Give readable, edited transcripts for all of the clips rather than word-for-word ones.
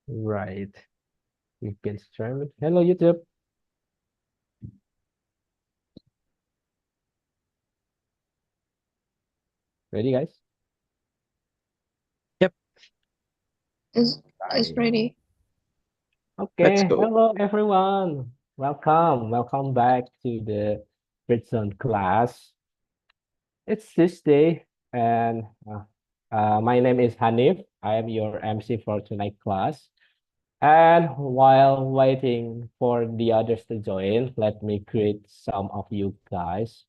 Right. We've been streaming. Hello, YouTube. Ready, guys? Yep, Is Right. ready. let's Okay. go. Hello, everyone. Welcome. Welcome back to the Britzone class. It's Tuesday, and my name is Hanif. I am your MC for tonight class. And while waiting for the others to join, let me greet some of you guys.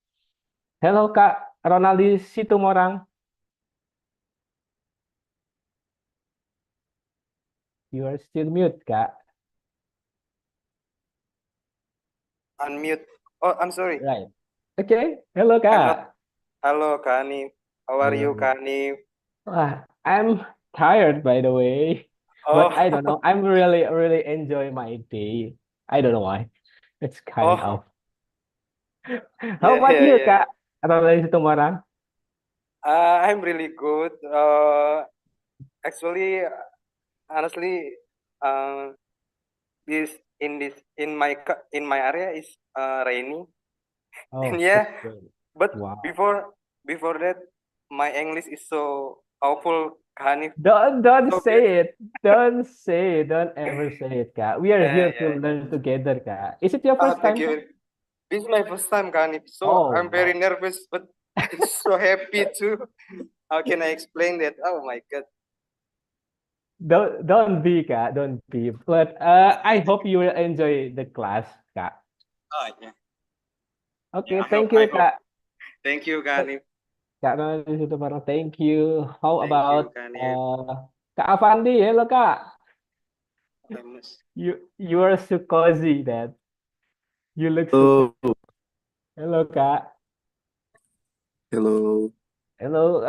Hello, Kak Ronaldi Situmorang. You are still mute, Kak. Unmute. Oh, I'm sorry. Right. Okay. Hello, I'm not. Kak. Hello, Kani. How are you, Alright. Kani? I'm tired, by the way, but I don't Oh, know. I'm really enjoy my day. I don't know why. It's kind oh, of. How yeah, about yeah, you, yeah. Kak? Atau dari situ Marang? I'm really good. Actually, honestly, uh, in my area is rainy, and Oh, yeah. it's good. But Wow. before that, my English is so awful, Kani. Don't So bad. say it. Don't say it. Don't ever say it, Kak. We are Yeah, here to yeah. learn together, Kak. Is it your Ah, first thank time, Kak? you. This is my first time, Kani. So Oh, I'm very wow. nervous, but so happy too. How can I explain that? Oh my God. Don't be, Kak. Don't be. But I hope you will enjoy the class, Kak. Oh yeah. Yeah, Okay, I hope. thank I you, hope. Kak. Thank you, Kani. Kak Nona di situ bareng. Thank you. How Thank you, about Kani. Kak Avandi? Hello, Kak. Famous. You are so cozy that you look so cozy. Oh, Hello, Kak. hello. Hello.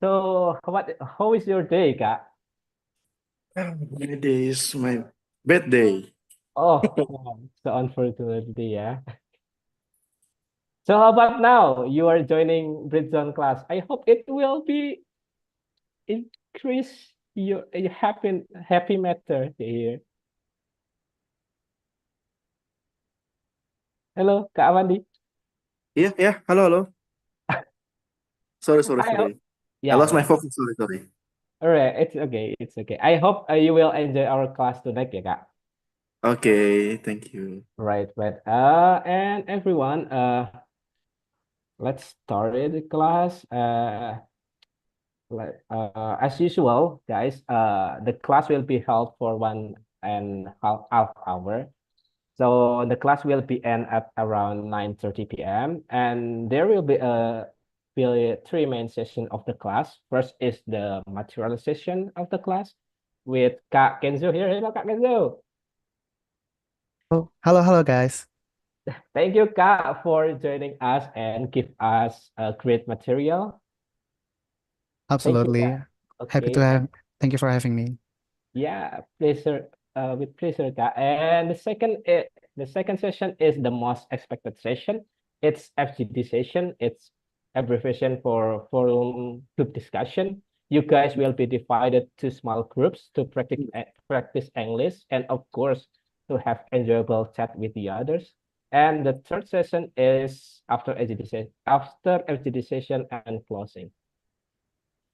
So how is your day, Kak? My day is my bad day. Oh, wow. So unfortunate day, yeah. So how about now? You are joining Britzone class. I hope it will be increase your happy matter here. Hello, Kak Avandi. Yeah, yeah. Hello, hello. Sorry, sorry, I hope. sorry. I Yeah, lost my yeah. focus. Sorry, sorry. All right, it's okay. It's okay. I hope you will enjoy our class tonight, ya, Kak. Okay, thank you. Right, right. And everyone, let's start the class. As usual, guys, the class will be held for 1.5 hour. So the class will be end at around 9:30 p.m. and there will be three main session of the class. First is the material session of the class with Kak Kenzo here. Hello, Kak Kenzo. Oh, hello, guys. Thank you, Kak, for joining us and give us a great material. Thank you, Absolutely. Kak. Happy to Okay. have. Thank you for having me. Yeah, pleasure. With pleasure, Kak. And the second session is the most expected session. It's FGD session. It's abbreviation for forum group discussion. You guys will be divided to small groups to practice English and of course to have enjoyable chat with the others. And the third session is after FGD session and closing.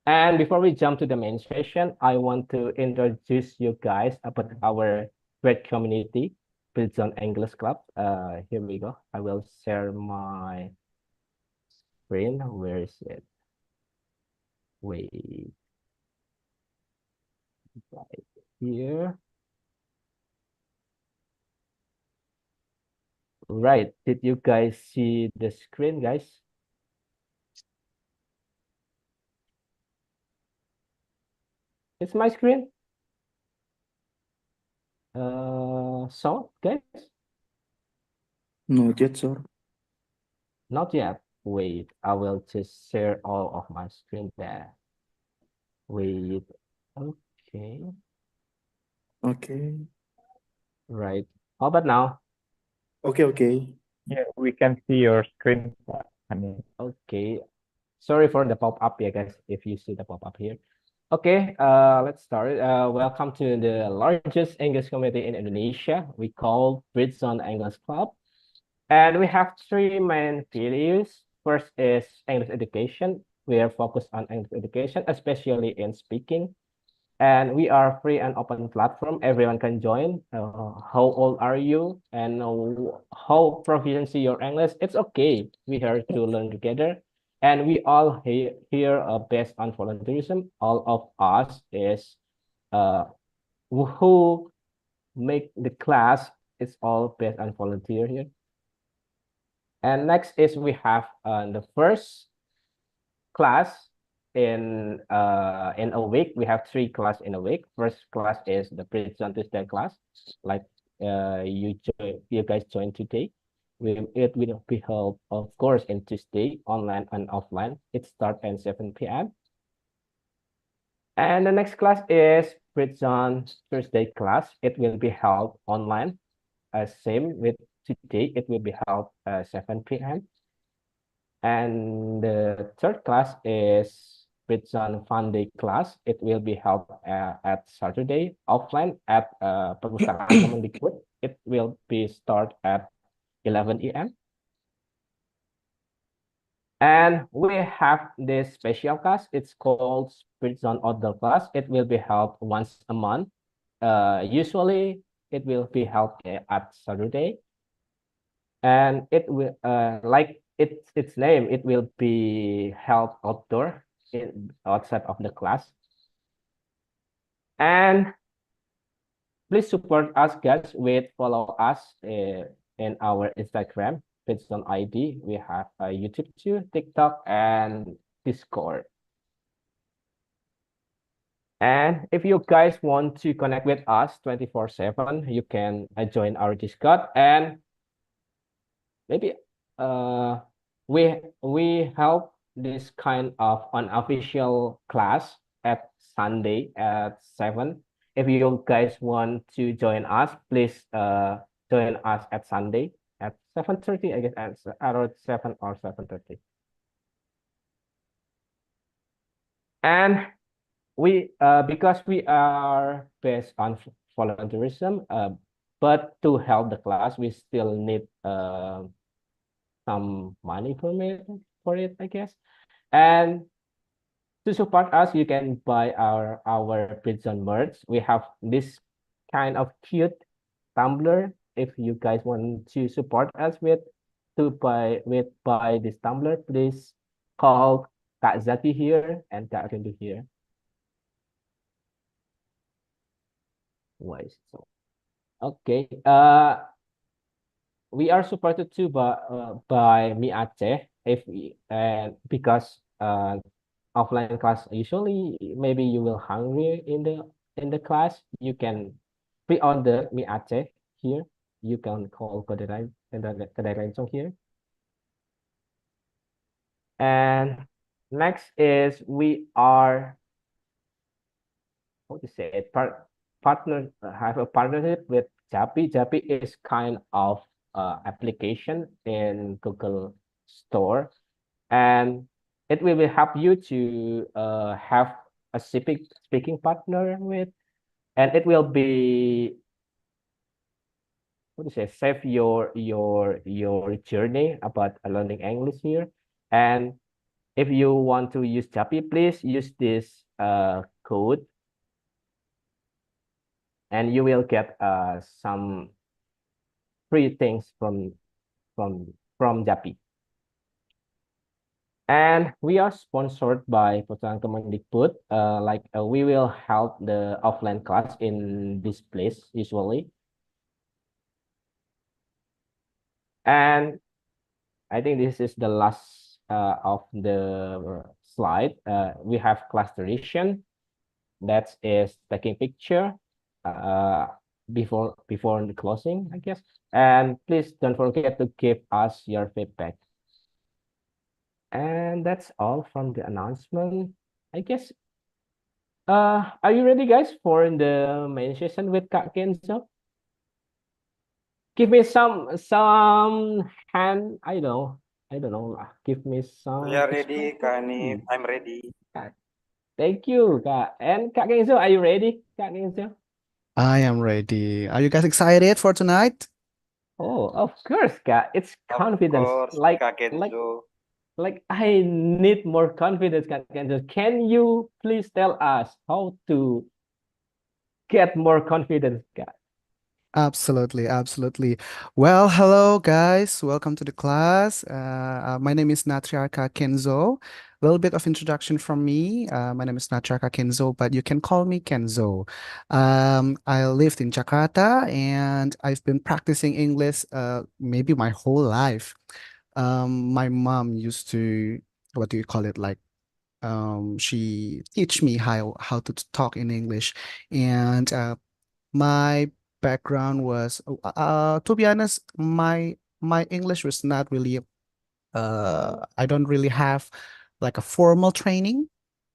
And before we jump to the main session, I want to introduce you guys about our great community built on English Club. Here we go. I will share my screen. Where is it? Wait, right here. Right. Did you guys see the screen, guys? It's my screen. So, guys, No, yet, sir. not yet. Wait, I will just share all of my screen there. Wait. Okay. Okay. Right. How about now? Okay, okay. Yeah, we can see your screen, honey. Okay. Sorry for the pop-up, yeah, guys, if you see the pop-up here. Okay, let's start. Welcome to the largest English community in Indonesia. We call Britzone English Club. And we have three main videos. First is English education. We are focused on English education, especially in speaking. And we are free and open platform. Everyone can join. How old are you? And how proficiency your English? It's okay. We here to learn together. And we all here based on volunteerism. All of us is who make the class. It's all based on volunteer here. And next is we have the first class in a week. We have three class in a week. First class is the Britzone Tuesday class, like you guys join today. It will be held, of course, in Tuesday, online and offline. It starts at 7 p.m. And the next class is Britzone Thursday class. It will be held online. Same with today. It will be held 7 p.m. And the third class is Britzone Fun Day class. It will be held at Saturday offline at Perpustakaan Kemendikbud. It will be start at 11 a.m. And we have this special class. It's called Britzone Outdoor class. It will be held once a month. Usually it will be held at Saturday. And it will like its name, it will be held outdoor outside of the class. And please support us, guys, with follow us in our Instagram, Britzone ID. We have YouTube too, TikTok, and Discord. And if you guys want to connect with us 24/7, you can join our Discord, and maybe we help this kind of unofficial class at Sunday at 7. If you guys want to join us, please join us at Sunday at 7:30, I guess, at around 7 or 7:30. And we because we are based on volunteerism, but to help the class, we still need some money for it, I guess. And to support us, you can buy our Britzone merch. We have this kind of cute tumbler. If you guys want to support us to buy this tumbler, please call Kak Zaki here and Kak Rindu here. Why is it so? Okay. We are supported too by Mi Aceh if we because offline class usually maybe you will hungry in the class, you can pre-order Mi Aceh here. You can call Kedai Rencong here. And next is we are what to say it have a partnership with Japi. Japi is kind of application in Google Store, and it will help you to have a speaking partner with, and it will be what to say save your journey about learning English here. And if you want to use Japi, please use this code, and you will get some free things from Japi. And we are sponsored by Perpustakaan Kemendikbud. We will help the offline class in this place usually. And I think this is the last of the slide. We have class duration. That is taking picture before the closing, I guess. And please don't forget to give us your feedback. And that's all from the announcement, I guess. Are you ready, guys, for the main session with Kak Kenzo? Give me some hand. I don't know. Give me some. We are ready, Kani. I'm ready. Thank you, Kak. And Kak Kenzo, are you ready, Kak Kenzo? I am ready. Are you guys excited for tonight? Oh, of course, Kak. It's Of confidence. course, Like, Kak like, Kenzo. like I need more confidence, Kak Kenzo. Can you please tell us how to get more confidence, Kak? Absolutely, absolutely. Well, hello guys. Welcome to the class. My name is Natriarka Kenzo. A little bit of introduction from me. My name is Natriarka Kenzo, but you can call me Kenzo. I lived in Jakarta and I've been practicing English maybe my whole life. My mom used to, what do you call it? She teach me how to talk in English, and my background was, to be honest, my English was not really, I don't really have like a formal training.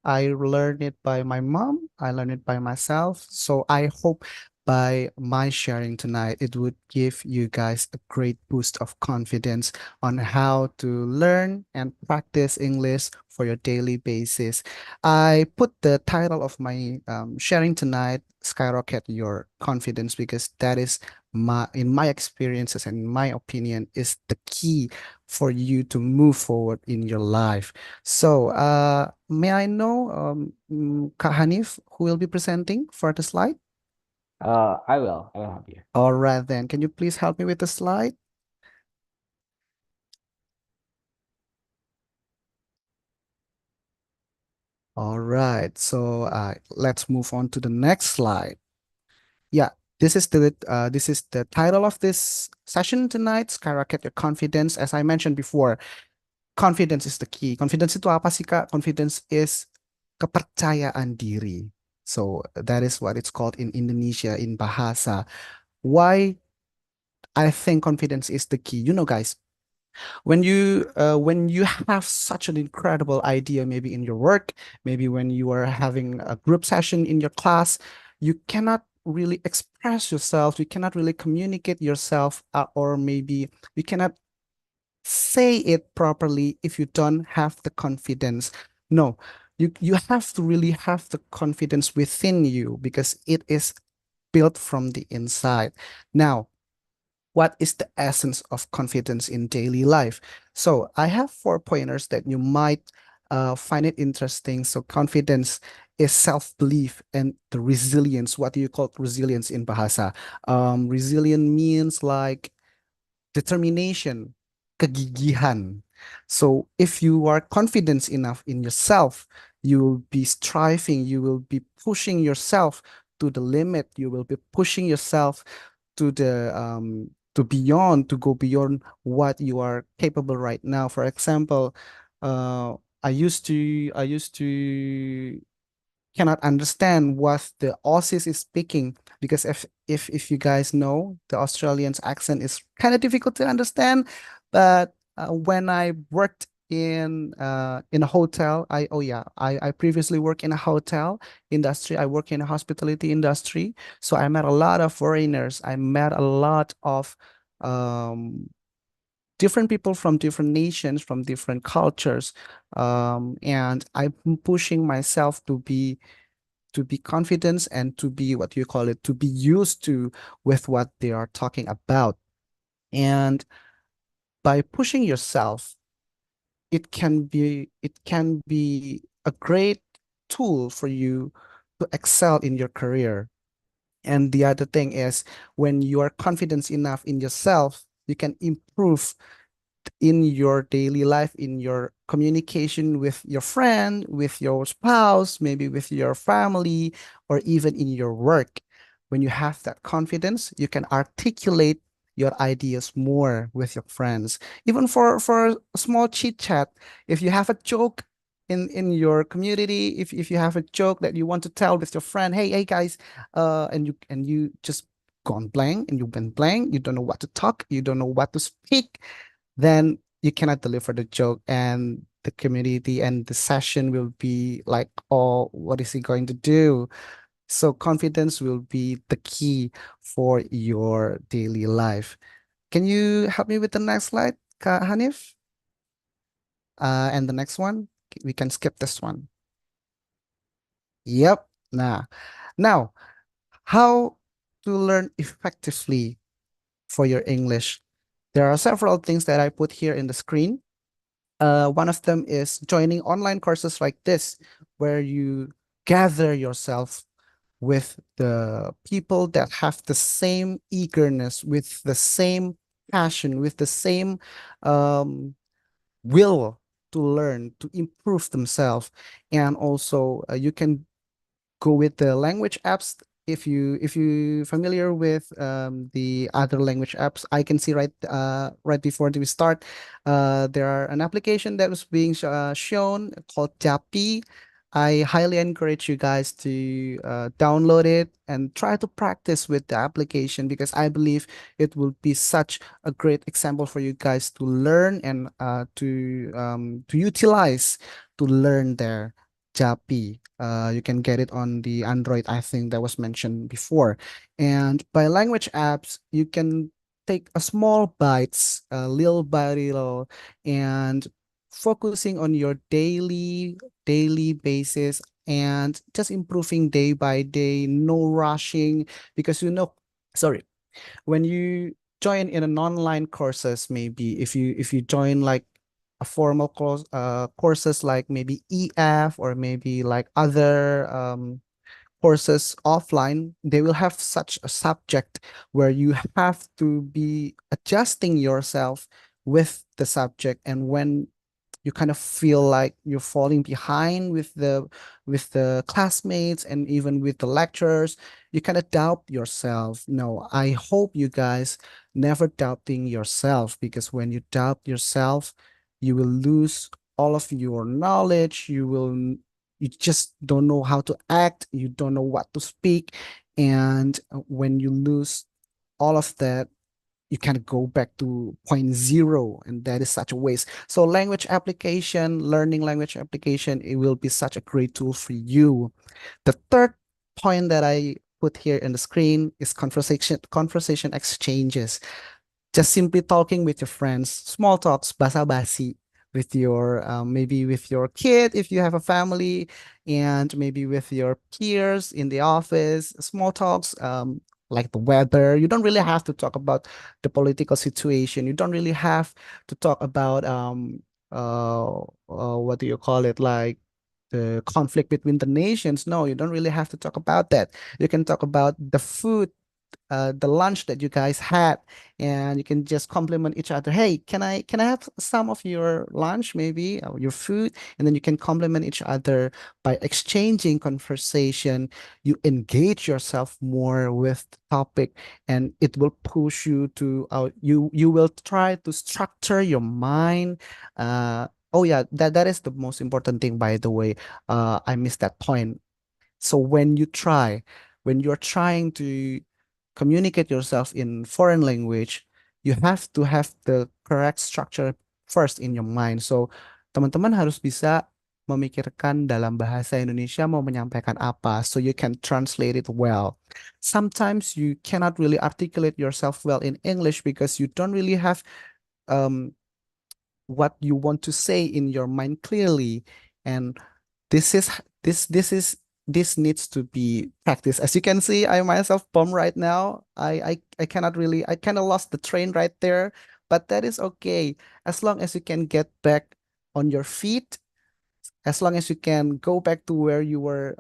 I learned it by my mom. I learned it by myself. So I hope by my sharing tonight, it would give you guys a great boost of confidence on how to learn and practice English for your daily basis. I put the title of my sharing tonight, Skyrocket Your Confidence, because that is in my experiences and in my opinion, is the key for you to move forward in your life. So, may I know, Kak Hanif, who will be presenting for the slide? I will. I will help you. All right, then. Can you please help me with the slide? All right. So, let's move on to the next slide. Yeah, this is the title of this session tonight, Skyrocket Your Confidence. As I mentioned before, confidence is the key. Confidence itu apa sih, Kak? Confidence is kepercayaan diri. So that is what it's called in Indonesia in Bahasa. Why I think confidence is the key. You know, guys, when you have such an incredible idea, maybe in your work, maybe when you are having a group session in your class, you cannot really express yourself, you cannot really communicate yourself, or maybe you cannot say it properly if you don't have the confidence. No, you have to really have the confidence within you because it is built from the inside. Now, what is the essence of confidence in daily life? So I have 4 pointers that you might find it interesting. So confidence is self-belief and the resilience. What do you call resilience in Bahasa? Resilient means like determination, kegigihan. So if you are confident enough in yourself, you will be striving, you will be pushing yourself to the limit, you will be pushing yourself to the to go beyond what you are capable right now. For example, I used to cannot understand what the Aussies is speaking because if you guys know, the Australian's accent is kind of difficult to understand. But when I worked in a hotel, I previously worked in a hotel industry. I work in a hospitality industry, so I met a lot of foreigners. I met a lot of um different people from different nations, from different cultures, and I'm pushing myself to be confident and to be what you call it, to be used to with what they are talking about. And by pushing yourself, it can be a great tool for you to excel in your career. And the other thing is when you are confident enough in yourself, you can improve in your daily life, in your communication with your friend, with your spouse, maybe with your family, or even in your work. When you have that confidence, you can articulate your ideas more with your friends. Even for a small chit chat, if you have a joke in your community, if you have a joke that you want to tell with your friend, hey guys, and you just gone blank and you've been blank, you don't know what to talk, you don't know what to speak, then you cannot deliver the joke and the community and the session will be like, oh, what is he going to do? So confidence will be the key for your daily life. Can you help me with the next slide, Kak Hanif? And the next one, we can skip this one. Yep. Now, how to learn effectively for your English? There are several things that I put here in the screen. One of them is joining online courses like this, where you gather yourself with the people that have the same eagerness, with the same passion, with the same um, will to learn, to improve themselves. And also, you can go with the language apps. If you familiar with the other language apps, I can see right before we start, there are an application that was being shown called Japi. I highly encourage you guys to download it and try to practice with the application, because I believe it will be such a great example for you guys to learn and to utilize to learn there. Japi. You can get it on the Android, I think that was mentioned before. And by language apps, you can take a small bites, little by little, and focusing on your daily basis and just improving day by day, no rushing, because sorry, when you join in an online courses, maybe if you join like a formal courses like maybe EF or maybe like other courses offline, they will have such a subject where you have to be adjusting yourself with the subject. And when you kind of feel like you're falling behind with the classmates and even with the lecturers, you kind of doubt yourself. No, I hope you guys never doubting yourself, because when you doubt yourself, you will lose all of your knowledge. You just don't know how to act, you don't know what to speak. And when you lose all of that, you kind of go back to point zero, and that is such a waste. So learning language application, it will be such a great tool for you. The third point that I put here in the screen is conversation exchanges. Just simply talking with your friends, small talks, basa-basi, with your maybe with your kid if you have a family, and maybe with your peers in the office, small talks, like the weather. You don't really have to talk about the political situation. You don't really have to talk about what do you call it, like the conflict between the nations. No, you don't really have to talk about that. You can talk about the food, the lunch that you guys had, and you can just compliment each other. Hey, can I have some of your lunch, maybe, or your food? And then you can compliment each other by exchanging conversation. You engage yourself more with the topic, and it will push you to you will try to structure your mind. Oh yeah, that is the most important thing, by the way. I missed that point. So when you're trying to communicate yourself in foreign language, you have to have the correct structure first in your mind. So teman-teman harus bisa memikirkan dalam bahasa Indonesia mau menyampaikan apa, so you can translate it well. Sometimes you cannot really articulate yourself well in English because you don't really have um, what you want to say in your mind clearly. And this is this needs to be practiced. As you can see, I myself bum right now. I cannot really, I kind of lost the train right there, but that is okay. As long as you can get back on your feet, as long as you can go back to where you were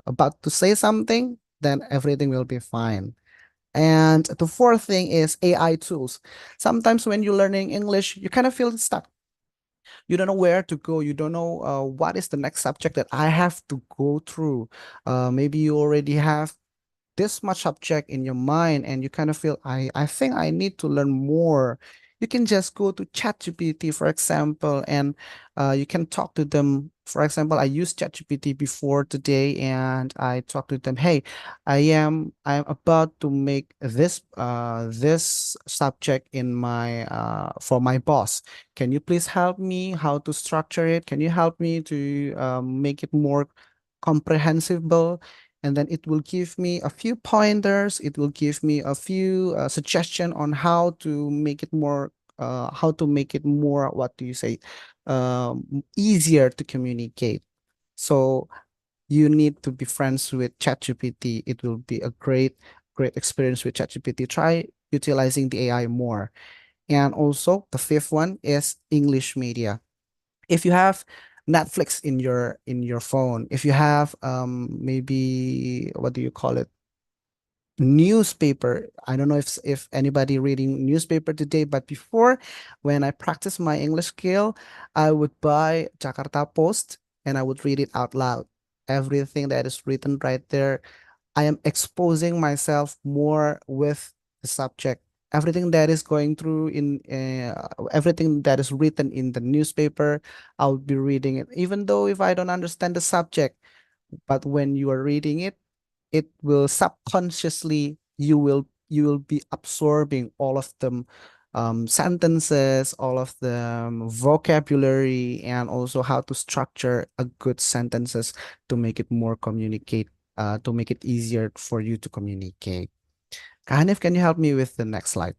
about to say something, then everything will be fine. And the fourth thing is AI tools. Sometimes when you're learning English, you kind of feel stuck. You don't know where to go. You don't know what is the next subject that I have to go through. Maybe you already have this much subject in your mind, and you kind of feel, I think I need to learn more. You can just go to ChatGPT, for example, and you can talk to them. For example, I used ChatGPT before today, and I talked to them. Hey, I'm about to make this subject in my for my boss. Can you please help me how to structure it? Can you help me to make it more comprehensible? And then it will give me a few pointers. It will give me a few suggestion on how to make it more what do you say, easier to communicate. So you need to be friends with ChatGPT. It will be a great experience with ChatGPT. Try utilizing the AI more. And also the fifth one is English media. If you have Netflix in your phone, if you have maybe what do you call it? Newspaper. I don't know if anybody reading newspaper today, but before, when I practice my English skill, I would buy Jakarta Post and I would read it out loud. Everything that is written right there, I am exposing myself more with the subject. Everything that is going through in everything that is written in the newspaper, I'll be reading it, even though if I don't understand the subject. But when you are reading it, it will subconsciously you will be absorbing all of them sentences, all of the vocabulary, and also how to structure a good sentences to make it more communicate to make it easier for you to communicate. Hanif, can you help me with the next slide?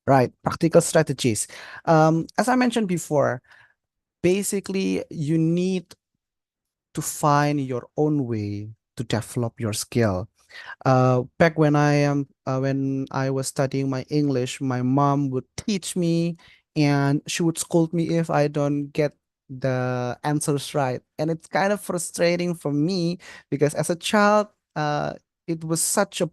Right, practical strategies. As I mentioned before, basically you need to find your own way to develop your skill. Back when I was studying my English, my mom would teach me and she would scold me if I don't get the answers right. And it's kind of frustrating for me because as a child, it was such a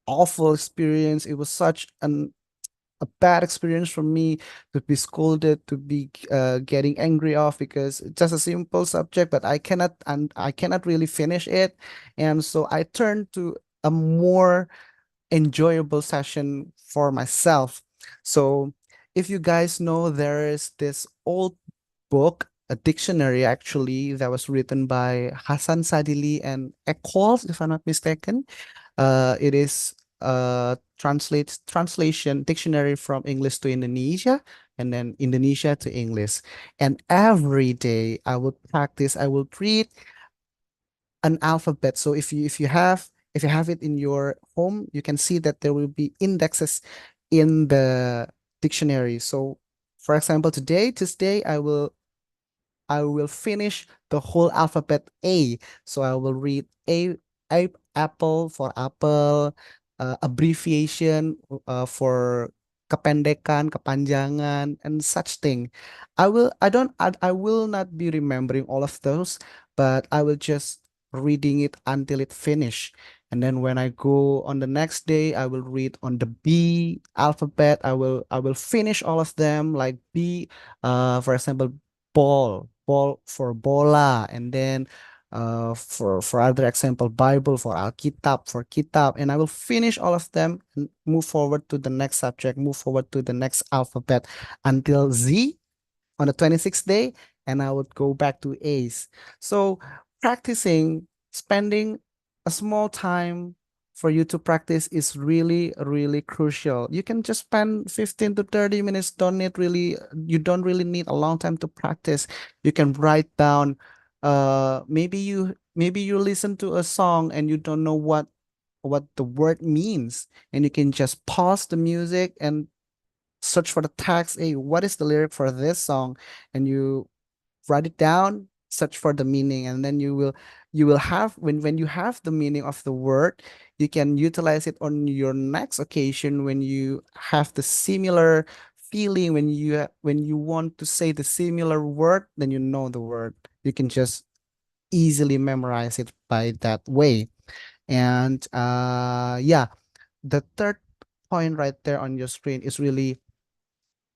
awful experience. It was such a bad experience for me to be scolded, to be getting angry off because it's just a simple subject, but I cannot really finish it. And so I turned to a more enjoyable session for myself. So if you guys know, there is this old book, a dictionary actually, that was written by Hasan Sadili and Eccles, if I'm not mistaken. It is translation dictionary from English to Indonesia and then Indonesia to English. And every day I would practice, I would read an alphabet. So if you have it in your home, you can see that there will be indexes in the dictionary. So for example, today I will finish the whole alphabet A. So I will read A apple for apple, abbreviation for kependekan, kepanjangan, and such thing. I will not be remembering all of those, but I will just reading it until it finish. And then when I go on the next day, I will read on the B alphabet. I will finish all of them like B, for example, ball for bola, and then for other example, Bible for Alkitab for kitab, and I will finish all of them and move forward to the next subject, move forward to the next alphabet until Z on the 26th day, and I would go back to A's. So practicing, spending a small time for you to practice is really, really crucial. You can just spend 15 to 30 minutes. You don't really need a long time to practice. You can write down, maybe you listen to a song and you don't know what the word means, and you can just pause the music and search for the text. Hey, what is the lyric for this song? And you write it down, search for the meaning, and then you will have when you have the meaning of the word, you can utilize it on your next occasion when you have the similar feeling, when you want to say the similar word, then you know the word. You can just easily memorize it by that way. And yeah, the third point right there on your screen is really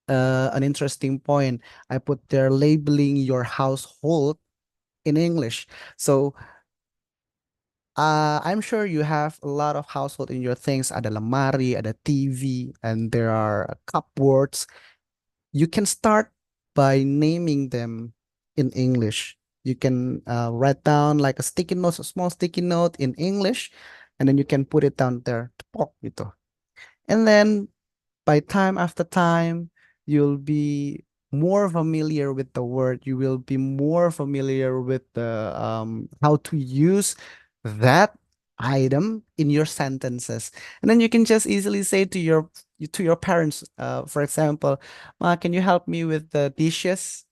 an interesting point. I put there labeling your household in English. So I'm sure you have a lot of household in your things. Ada lemari, ada TV, and there are cupboards. You can start by naming them in English. You can write down like a sticky note, a small sticky note in English, and then you can put it down there. Tepok gitu. And then by time after time, you'll be more familiar with the word. You will be more familiar with the how to use that item in your sentences. And then you can just easily say to your parents, for example, Ma, can you help me with the dishes?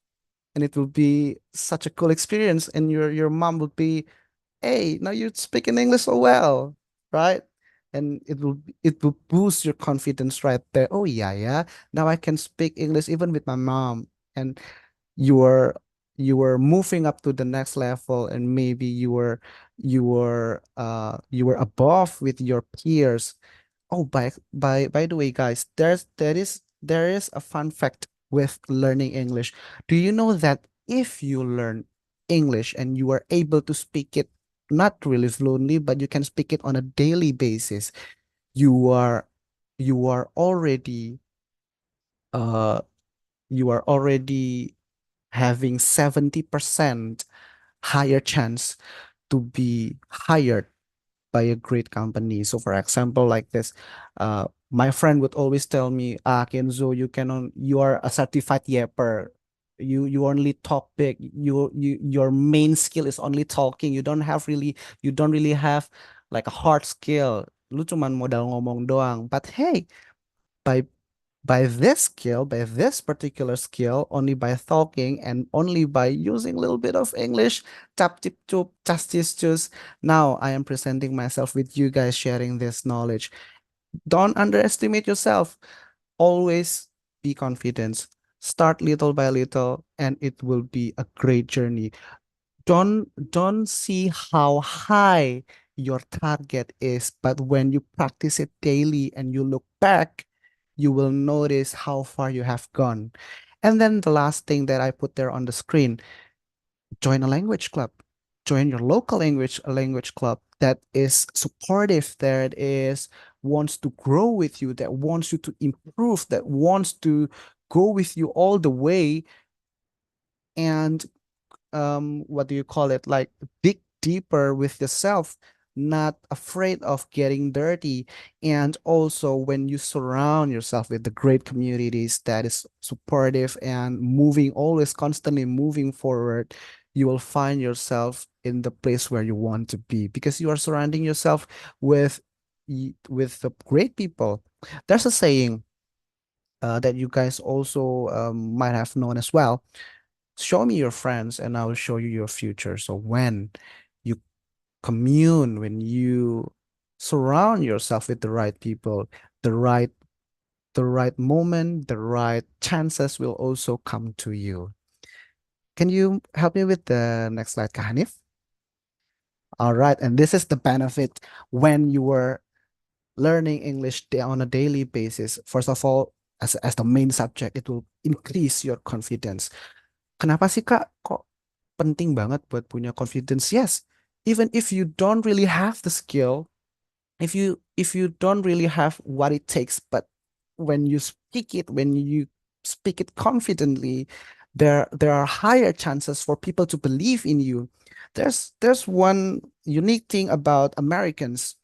and it will be such a cool experience. And your mom would be, hey, now you speak in English so well, right? And it will boost your confidence right there. Oh yeah, yeah. Now I can speak English even with my mom. And you were you were moving up to the next level, and maybe you were above with your peers. Oh, by the way, guys, there is a fun fact with learning English. Do you know that if you learn English and you are able to speak it not really fluently, but you can speak it on a daily basis, you are you are already uh you are already having 70% higher chance to be hired by a great company. So for example, like this, my friend would always tell me, Kenzo, you are a certified yapper. You only talk big. Your main skill is only talking. You don't really have like a hard skill. Lu cuman modal ngomong doang. But hey, by by this particular skill, only by talking and only by using a little bit of English, tap tip tup, justice juice. Now I am presenting myself with you guys sharing this knowledge. Don't underestimate yourself. Always be confident. Start little by little, and it will be a great journey. Don't see how high your target is, but when you practice it daily and you look back, you will notice how far you have gone. And then the last thing that I put there on the screen, join a language club. Join your local language club that is supportive, that is wants to grow with you, that wants you to improve, that wants to go with you all the way. And what do you call it, like dig deeper with yourself, not afraid of getting dirty. And also when you surround yourself with the great communities that is supportive and moving, always constantly moving forward, you will find yourself in the place where you want to be, because you are surrounding yourself with the great people. There's a saying that you guys also might have known as well: show me your friends and I will show you your future. So when you commune, when you surround yourself with the right people, the right moment, the right chances will also come to you. Can you help me with the next slide, Kahanif? All right, and this is the benefit when you were learning English on a daily basis. First of all, as the main subject, it will increase your confidence. Kenapa sih Kak kok penting banget buat punya confidence? Yes, even if you don't really have the skill, if you don't really have what it takes, but when you speak it confidently, there are higher chances for people to believe in you. There's one unique thing about Americans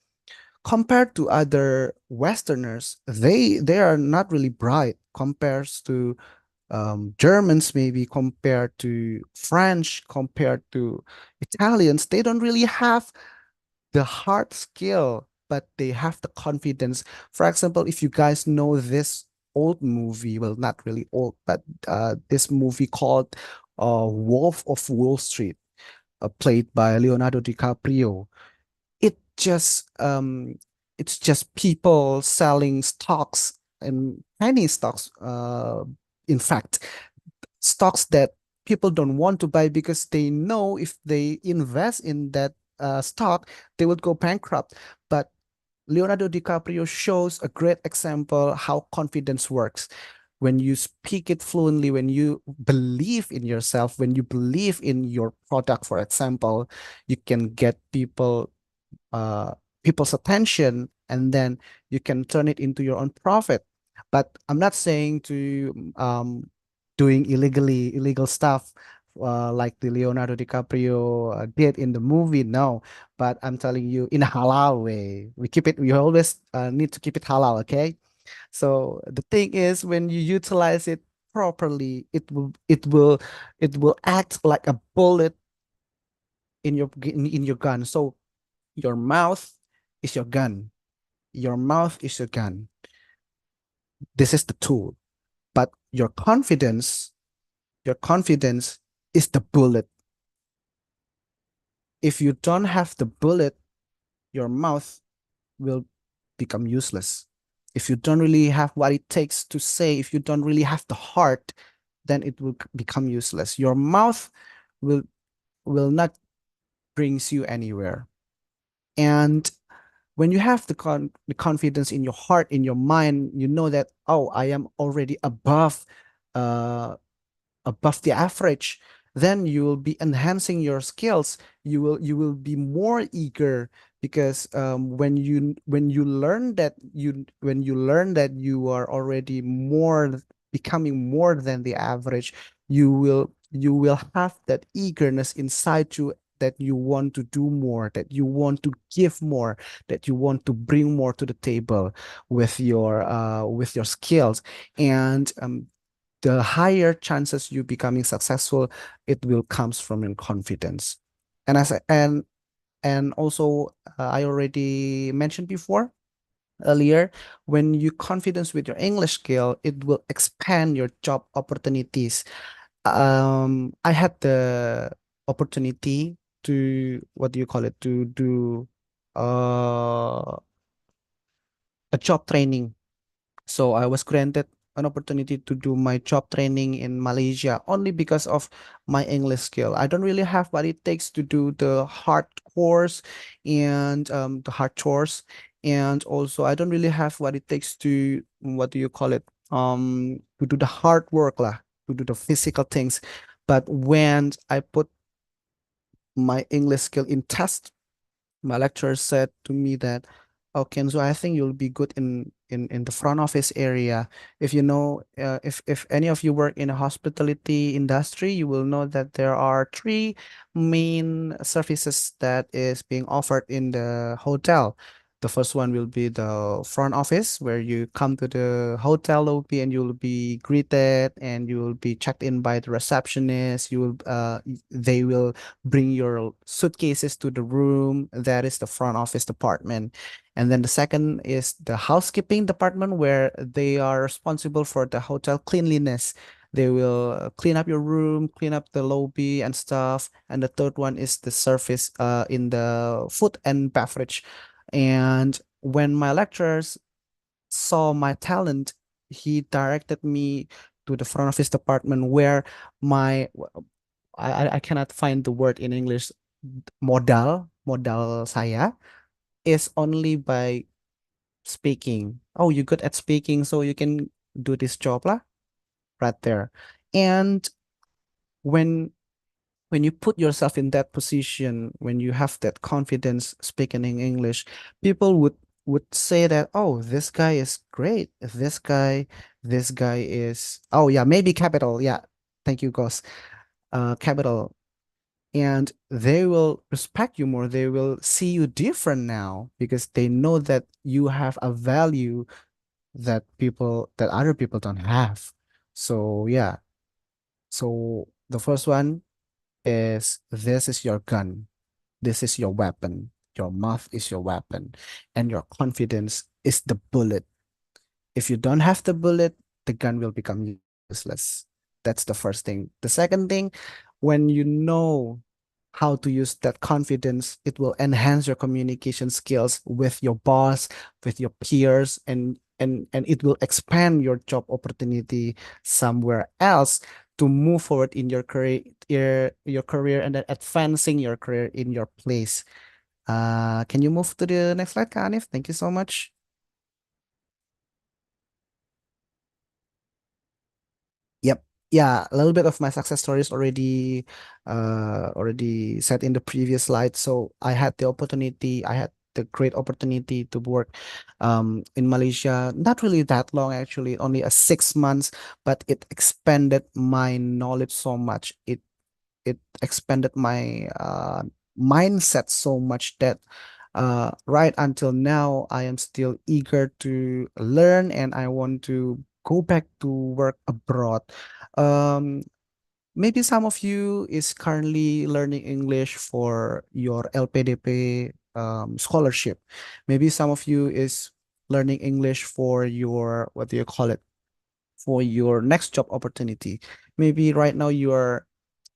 compared to other Westerners. They are not really bright compared to Germans, maybe compared to French, compared to Italians. They don't really have the hard skill, but they have the confidence. For example, if you guys know this old movie, well, not really old, but this movie called Wolf of Wall Street, played by Leonardo DiCaprio. It just it's just people selling stocks, and penny stocks, in fact, stocks that people don't want to buy because they know if they invest in that stock, they would go bankrupt. But Leonardo DiCaprio shows a great example how confidence works. When you speak it fluently, when you believe in yourself, when you believe in your product, for example, you can get uh, people's attention, and then you can turn it into your own profit. But I'm not saying to doing illegal stuff like the Leonardo DiCaprio did in the movie. No, but I'm telling you in a halal way. We always need to keep it halal, okay? So the thing is, when you utilize it properly, it will act like a bullet in your gun. So your mouth is your gun. Your mouth is your gun. This is the tool. But your confidence is the bullet. If you don't have the bullet, your mouth will become useless. If you don't really have what it takes to say, if you don't really have the heart, then it will become useless. Your mouth will not brings you anywhere. And when you have the confidence in your heart, in your mind, you know that, oh, I am already uh above the average, then you will be enhancing your skills. You will be more eager, because when you learn that you are already becoming more than the average, you will have that eagerness inside you, that you want to do more, that you want to give more, that you want to bring more to the table with your skills. And the higher chances you becoming successful, it will comes from your confidence. And as I, and also, I already mentioned before earlier, when you confidence with your English skill, it will expand your job opportunities. I had the opportunity to, what do you call it, to do uh a job training. So I was granted an opportunity to do my job training in Malaysia only because of my English skill. I don't really have what it takes to do the hard course and the hard chores. And also, I don't really have what it takes to, what do you call it? To do the hard work lah, to do the physical things. But when I put my English skill in test, my lecturer said to me that, "Oh, Kenzo, I think you'll be good in the front office area. If you know, if any of you work in a hospitality industry, you will know that there are three main services that is being offered in the hotel. The first one will be the front office, where you come to the hotel lobby and you'll be greeted and you will be checked in by the receptionist. They will bring your suitcases to the room. That is the front office department. And then the second is the housekeeping department, where they are responsible for the hotel cleanliness. They will clean up your room, clean up the lobby and stuff. And the third one is the service in the food and beverage. And when my lecturers saw my talent, he directed me to the front office department, where my I cannot find the word in English. Modal saya is only by speaking. Oh, you're good at speaking, so you can do this job lah, right there. And when you put yourself in that position, when you have that confidence speaking in English, people would say that, oh, this guy is great. This guy is, oh yeah, maybe capital. Yeah. Thank you, Gos. Capital. And they will respect you more. They will see you different now, because they know that you have a value that other people don't have. So yeah. So the first one is, this is your gun. This is your weapon. Your mouth is your weapon. And your confidence is the bullet. If you don't have the bullet, the gun will become useless. That's the first thing. The second thing, when you know how to use that confidence, it will enhance your communication skills with your boss, with your peers, and it will expand your job opportunity somewhere else, to move forward in your career, and then advancing your career in your place. Can you move to the next slide, Kanif? Thank you so much. Yep. Yeah, a little bit of my success stories already said in the previous slide. So I had the great opportunity to work in Malaysia. Not really that long, actually, only a 6 months, but it expanded my knowledge so much. It expanded my mindset so much that right until now, I am still eager to learn, and I want to go back to work abroad. Um, Maybe some of you is currently learning English for your LPDP scholarship. Maybe some of you is learning English for your, what do you call it, for your next job opportunity. Maybe right now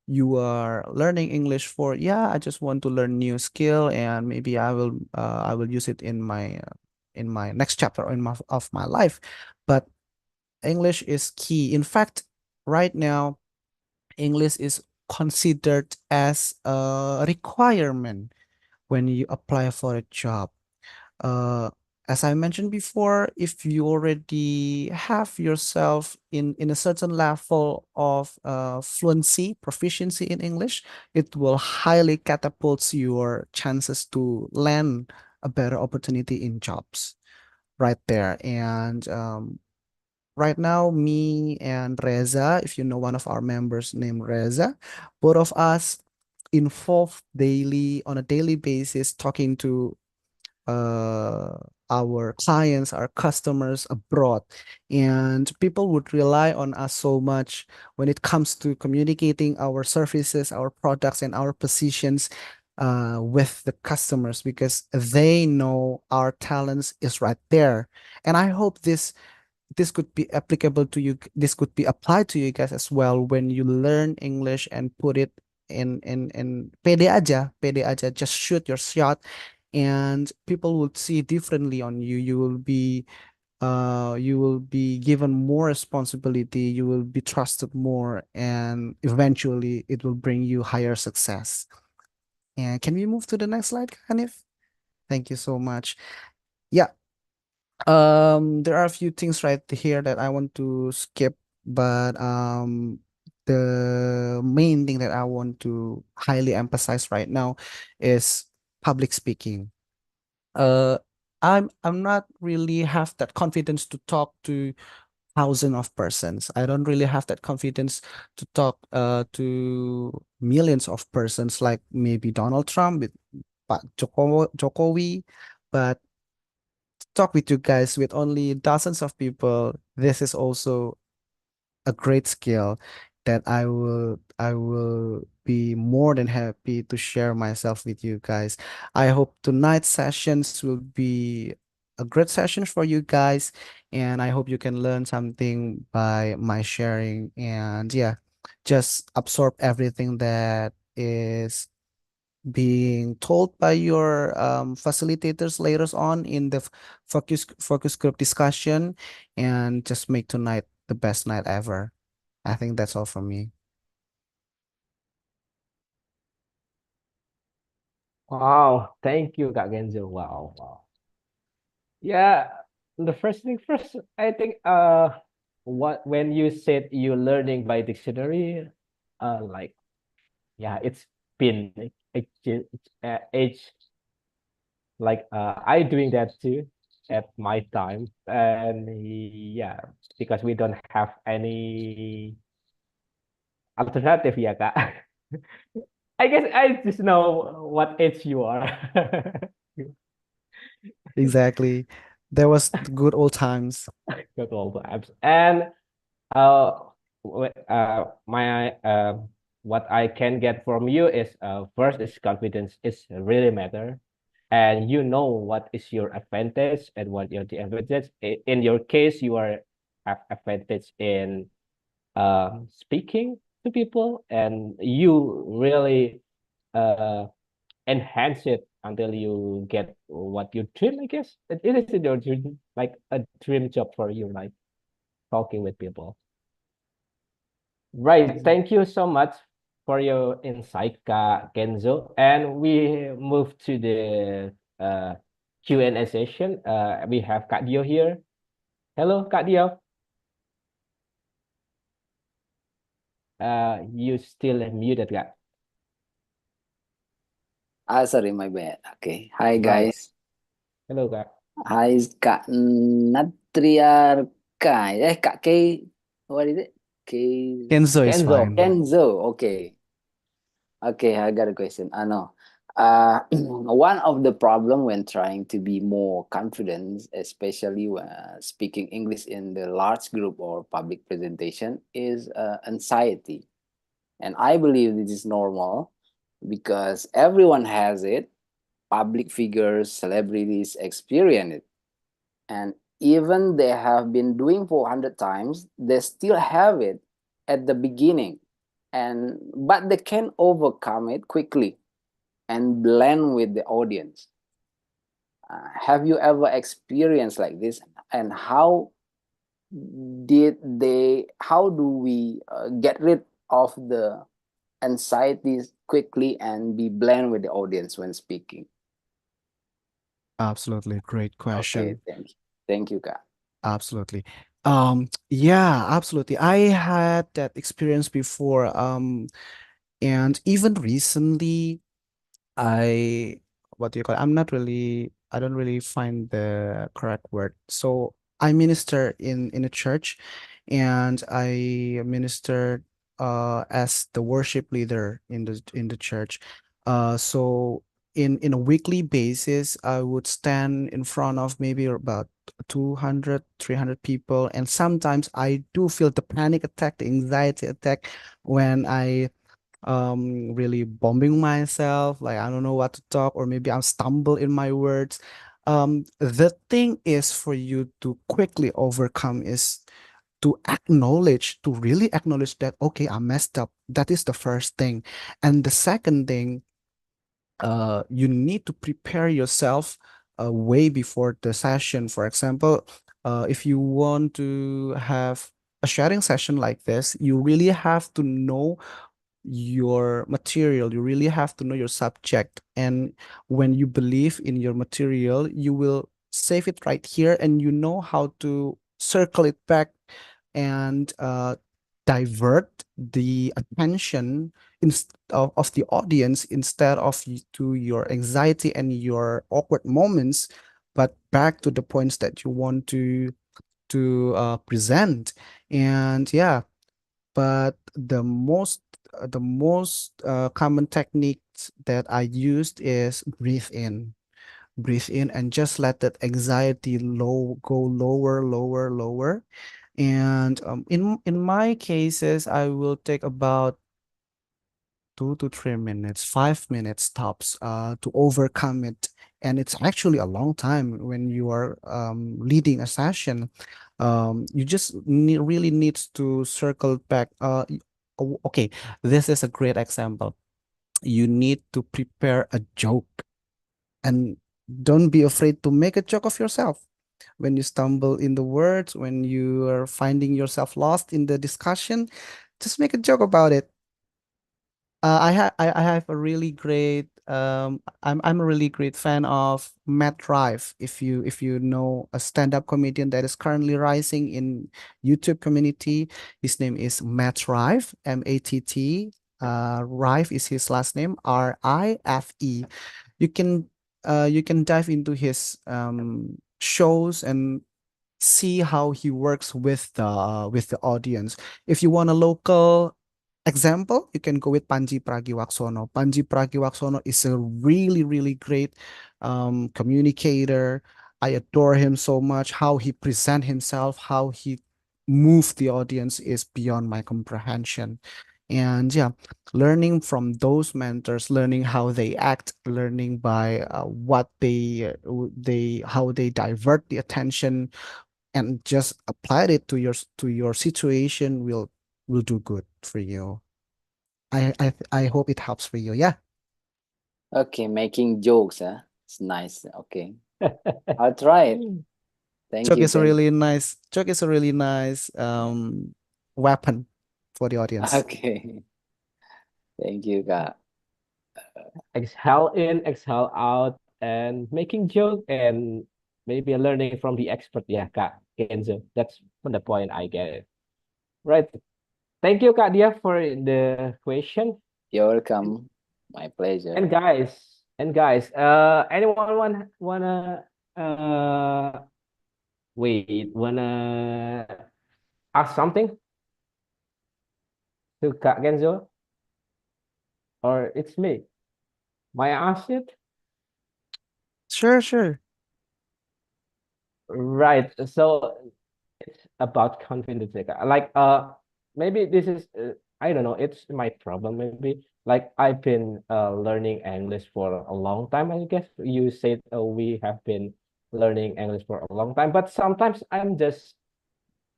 you are learning English for, yeah, I just want to learn new skill and maybe I will use it in my next chapter or in my of my life. But English is key. In fact, right now, English is considered as a requirement when you apply for a job. Uh, as I mentioned before, if you already have yourself in a certain level of fluency, proficiency in English, it will highly catapult your chances to land a better opportunity in jobs right there. And right now, me and Reza, if you know one of our members named Reza, both of us involved daily on a daily basis talking to uh, our clients, our customers abroad. And people would rely on us so much when it comes to communicating our services, our products, and our positions with the customers because they know our talents is right there. And I hope this could be applicable to you. This could be applied to you guys as well when you learn English and put it in pede aja, just shoot your shot, and people would see differently on you. You will be given more responsibility. You will be trusted more, and eventually it will bring you higher success. And can we move to the next slide, Hanif? Thank you so much. Yeah, there are a few things right here that I want to skip, but the main thing that I want to highly emphasize right now is public speaking. Uh, I'm not really have that confidence to talk to thousands of persons. I don't really have that confidence to talk to millions of persons like maybe Donald Trump with Jokowi, but talk with you guys with only dozens of people, this is also a great skill that I will be more than happy to share myself with you guys. I hope tonight's sessions will be a great session for you guys, and I hope you can learn something by my sharing. And yeah, just absorb everything that is being told by your facilitators later on in the focus group discussion, and just make tonight the best night ever. I think that's all from me. Wow, thank you, Kak Genzo. Wow, wow. Yeah, the first thing first, I think what when you said you're learning by dictionary, like yeah, it's been age like I doing that too at my time, and yeah, because we don't have any alternative, yeah, Kak. I guess I just know what age you are. Exactly. There was the good old times. Good old apps. And uh, my what I can get from you is first is confidence is really matter, and you know what is your advantage and what your disadvantage. In your case, you are have advantage in speaking to people, and you really uh enhance it until you get what you dream. I guess it is your dream, like a dream job for you, like talking with people. Right. Thank you so much for your insight, Kak Kenzo. And we move to the Q&A session. We have Kak Dio here. Hello, Kak Dio. You still muted, Kak. Sorry, my bad. Okay. Hi, Right. guys. Hello, Kak. Hi, Kak Natriarka. Kak K. What is it? Kenzo is Kenzo. fine. Kenzo. Okay. Okay, I got a question. I know. One of the problem when trying to be more confident, especially when speaking English in the large group or public presentation, is anxiety. And I believe this is normal because everyone has it. Public figures, celebrities experience it. And even they have been doing for 100 times, they still have it at the beginning. but they can overcome it quickly and blend with the audience. Have you ever experienced like this? And how do we get rid of the anxieties quickly and be blend with the audience when speaking? Absolutely. Great Okay, question. thank you, Kak. Absolutely. Yeah, absolutely. I had that experience before. And even recently, I what do you call it? I don't really find the correct word. So I minister in a church, and I ministered as the worship leader in the church. So in a weekly basis, I would stand in front of maybe about 200, 300 people, and sometimes I do feel the panic attack, the anxiety attack when I really bombing myself, like I don't know what to talk, or maybe I'm stumble in my words. The thing is for you to quickly overcome is to really acknowledge that, okay, I messed up. That is the first thing. And the second thing, you need to prepare yourself way before the session. For example, if you want to have a sharing session like this, you really have to know your material. You really have to know your subject. And when you believe in your material, you will save it right here, and you know how to circle it back and divert the attention of the audience instead of to your anxiety and your awkward moments, but back to the points that you want to present. And yeah, but the most common techniques that I used is breathe in, and just let that anxiety go lower, lower, lower. And in my cases, I will take about 2 to 3 minutes, 5 minutes tops, to overcome it. And it's actually a long time when you are leading a session. You just really needs to circle back. Okay, this is a great example. You need to prepare a joke, and don't be afraid to make a joke of yourself. When you stumble in the words, when you are finding yourself lost in the discussion, just make a joke about it. I have a really great I'm a really great fan of Matt Rife. If you know a stand-up comedian that is currently rising in YouTube community, his name is Matt Rife, Matt. Rife is his last name, Rife. You can dive into his shows and see how he works with the audience. If you want a local example, you can go with Panji Pragiwaksono. Panji Pragiwaksono is a really, really great communicator. I adore him so much. How he present himself, how he move the audience is beyond my comprehension. And yeah, learning from those mentors, learning how they act, learning by what how they divert the attention, and just apply it to your situation will do good for you. I hope it helps for you. Yeah. Okay, making jokes, huh? It's nice. Okay, I'll try it. Thank Joke you, is a Ken. really nice joke is a really nice weapon for the audience. Okay, thank you, Kak. Exhale in, exhale out, and making joke and maybe learning from the expert. Yeah, Kak Kenzo. That's the point I get it. Right. Thank you, Kak Dia, for the question. You're welcome. My pleasure. And guys, anyone wanna wanna ask something to Kak Kenzo? Or it's me? May I ask it? Sure. Right. So it's about confidence. Like maybe this is I don't know, it's my problem maybe. Like I've been learning English for a long time, I guess. You said we have been learning English for a long time, but sometimes I'm just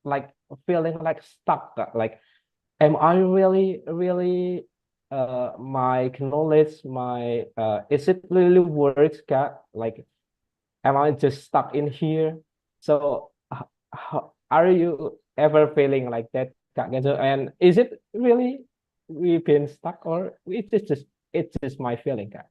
like feeling like stuck. Like am I really my knowledge, is it really works, Kak? Like, am I just stuck in here? So, are you ever feeling like that, Kak Genzo? And is it really we've been stuck, or it's just my feeling, Kak?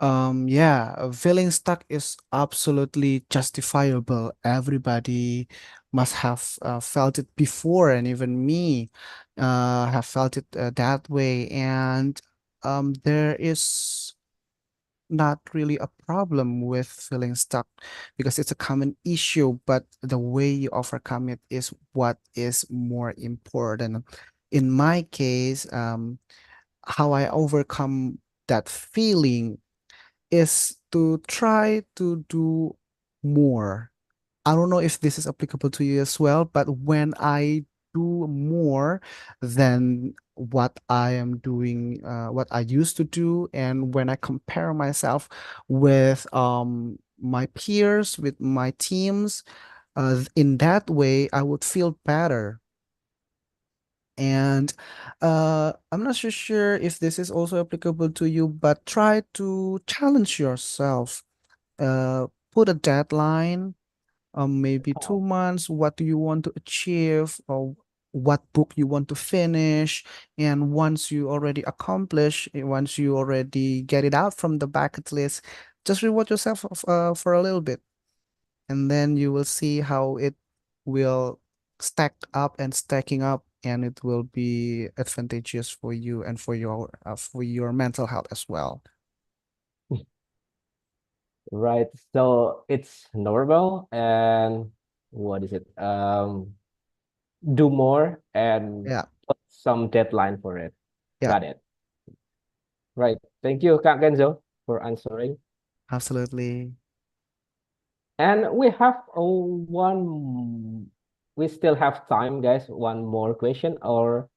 Yeah, feeling stuck is absolutely justifiable. Everybody must have felt it before, and even me have felt it that way. And there is not really a problem with feeling stuck because it's a common issue, but the way you overcome it is what is more important. In my case, how I overcome that feeling is to try to do more. I don't know if this is applicable to you as well, but when I do more than what I am doing, what I used to do, and when I compare myself with my peers, with my teams, in that way, I would feel better. And I'm not so sure if this is also applicable to you, but try to challenge yourself. Put a deadline, maybe Oh, 2 months. What do you want to achieve, or what book you want to finish? And once you already accomplish, once you already get it out from the bucket list, just reward yourself for a little bit, and then you will see how it will stack up and stacking up, and it will be advantageous for you and for your mental health as well. right. So it's normal, and what is it? Do more and Yeah, put some deadline for it. yeah, Got it. Right. Thank you, Kak Genzo, for answering. absolutely. And we have we still have time, guys. One more question, or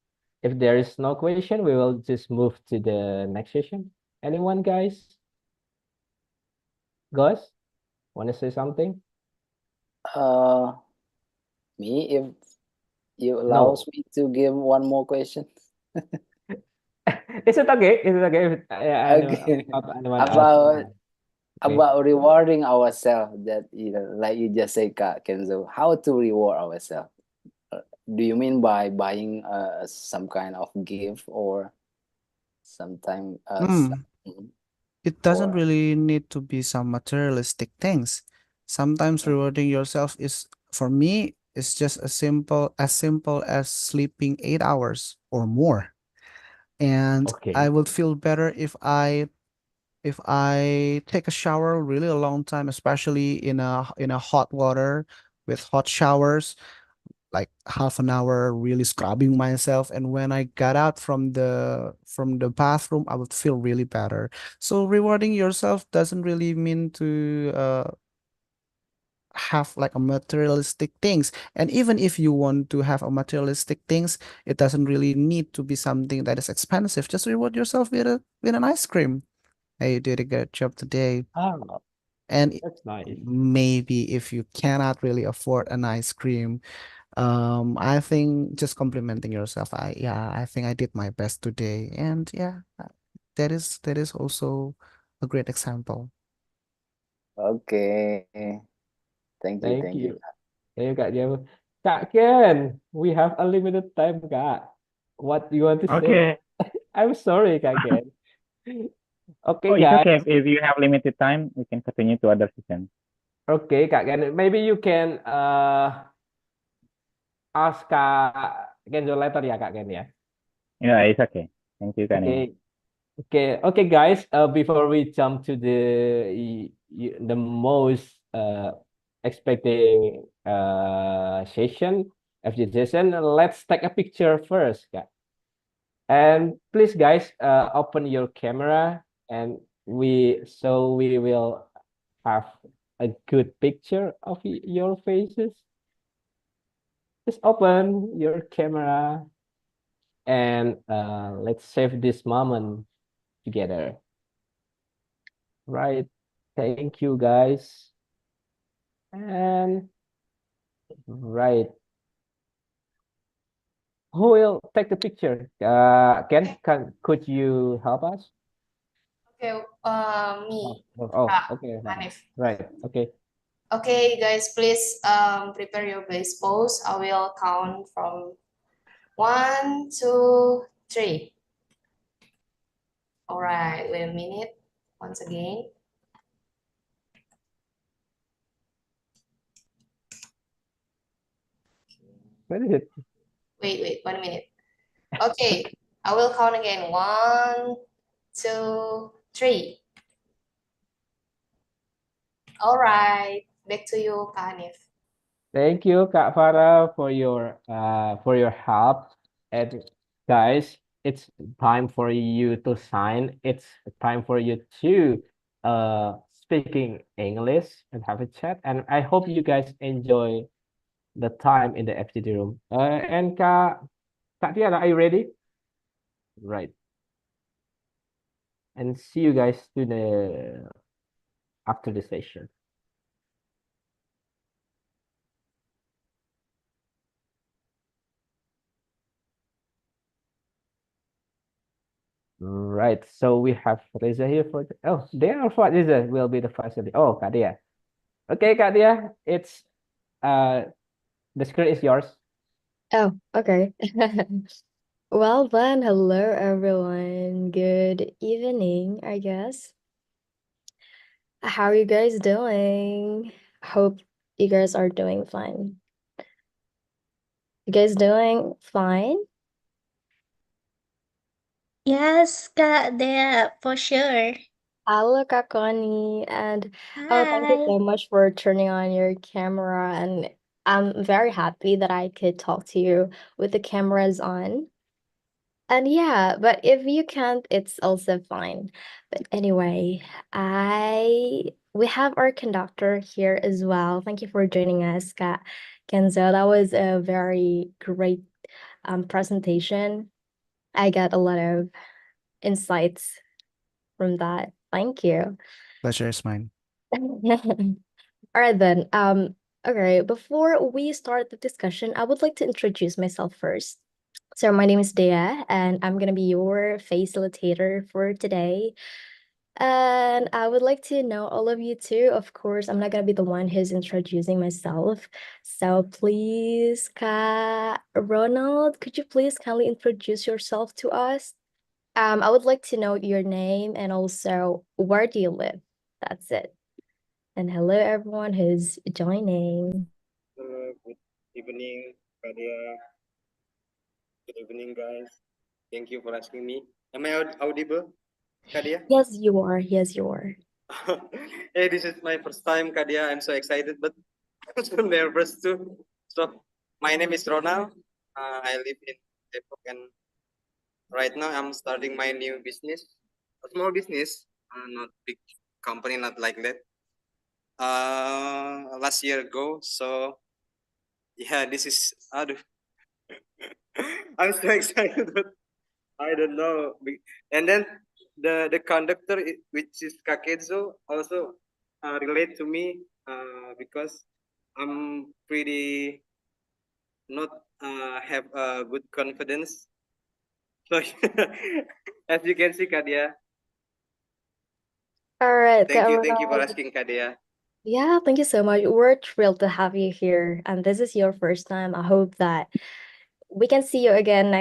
if there is no question, we will just move to the next session. Anyone, guys? Guys, want to say something? Uh, Me, if you allows No. me to give one more question. Is it okay? Is it okay if Okay. anyone else? About Okay. rewarding ourselves, that like you just said, Kenzo, how to reward ourselves? Do you mean by buying some kind of gift, or sometime Mm. Mhm. It doesn't or really need to be some materialistic things. Sometimes rewarding yourself is, for me, is just as simple as sleeping 8 hours or more. And I Okay. would feel better if I take a shower really a long time, especially in a hot water with hot showers, like half an hour really scrubbing myself, and when I got out from the bathroom, I would feel really better. So rewarding yourself doesn't really mean to have like a materialistic things. And even if you want to have a materialistic things, it doesn't really need to be something that is expensive. Just reward yourself with an ice cream. Hey, you did a good job today. Oh, And that's nice. maybe if you cannot really afford an ice cream, I think just complimenting yourself. I think I did my best today. And yeah, that is also a great example. okay. Thank Thank you. you. Thank you, Kak Jamu. Kak Ken, we have a limited time, Kak. What do you want to say? Okay. I'm sorry, Kak Ken. Okay, Oh, it's guys. okay. If you have limited time, we can continue to other session. Okay, Kak Ken. Maybe you can ask Kak Kenzo later ya, Kak Ken ya. Yeah, it's okay. Thank you, Kani. Okay. Okay, guys. Before we jump to the most expecting session, FG session, let's take a picture first, Kak. And please, guys, open your camera, and we will have a good picture of your faces. Just open your camera, and let's save this moment together. Right. Thank you, guys. And right. Who will take the picture? Could you help us? Okay, me. Okay. Hanif. Right. Okay. Okay, guys, please prepare your base pose. I will count from 1, 2, 3. All right, wait a minute. Once again. What is it? Wait, 1 minute. Okay, I will count again. 1, 2, 3. All right, back to you, Kak Hanif. Thank you, Kak Farah, for your help. And guys, it's time for you to sign. It's time for you to speaking English and have a chat. And I hope you guys enjoy the time in the FGD room. And Kak Tiara, are you ready? Right. And see you guys to the after the session. Right, so we have Reza here for there for Reza will be the facility. Oh, Kak Dia. Okay, Kak Dia, it's the screen is yours. Oh, okay. Well then, hello everyone. Good evening, I guess. How are you guys doing? Hope you guys are doing fine. You guys doing fine? Yes, Kak Dea, for sure. Hello, Kak Connie, and oh, thank you Hi. so much for turning on your camera, and I'm very happy that I could talk to you with the cameras on. And yeah, but if you can't, it's also fine. But anyway, we have our conductor here as well. Thank you for joining us, Kenzo. That was a very great presentation. I got a lot of insights from that. Thank you. Pleasure is mine. All right then. Okay, before we start the discussion, I would like to introduce myself first. So my name is Dea, and I'm gonna be your facilitator for today. And I would like to know all of you too. Of course, I'm not gonna be the one who's introducing myself. So please, Ronald, could you please kindly introduce yourself to us? I would like to know your name and also where do you live? That's it. And hello everyone who's joining. Good evening, Kadia. Good evening, guys. Thank you for asking me. Am I audible, Kadia? Yes, you are. Yes, you are. Hey, this is my first time, Kadia. I'm so excited, but I'm so nervous too. So, my name is Ronald. I live in Depok, and right now I'm starting my new business, a small business, not big company, not like that. Last year ago, so yeah, this is aduh. I'm so excited, but I don't know. And then the conductor, which is Kakezo, also relate to me because I'm pretty not have good confidence. So as you can see, Kadia. All right, Thank you for Ronald. asking, Kadia. Yeah, thank you so much. We're thrilled to have you here. And this is your first time. I hope that we can see you again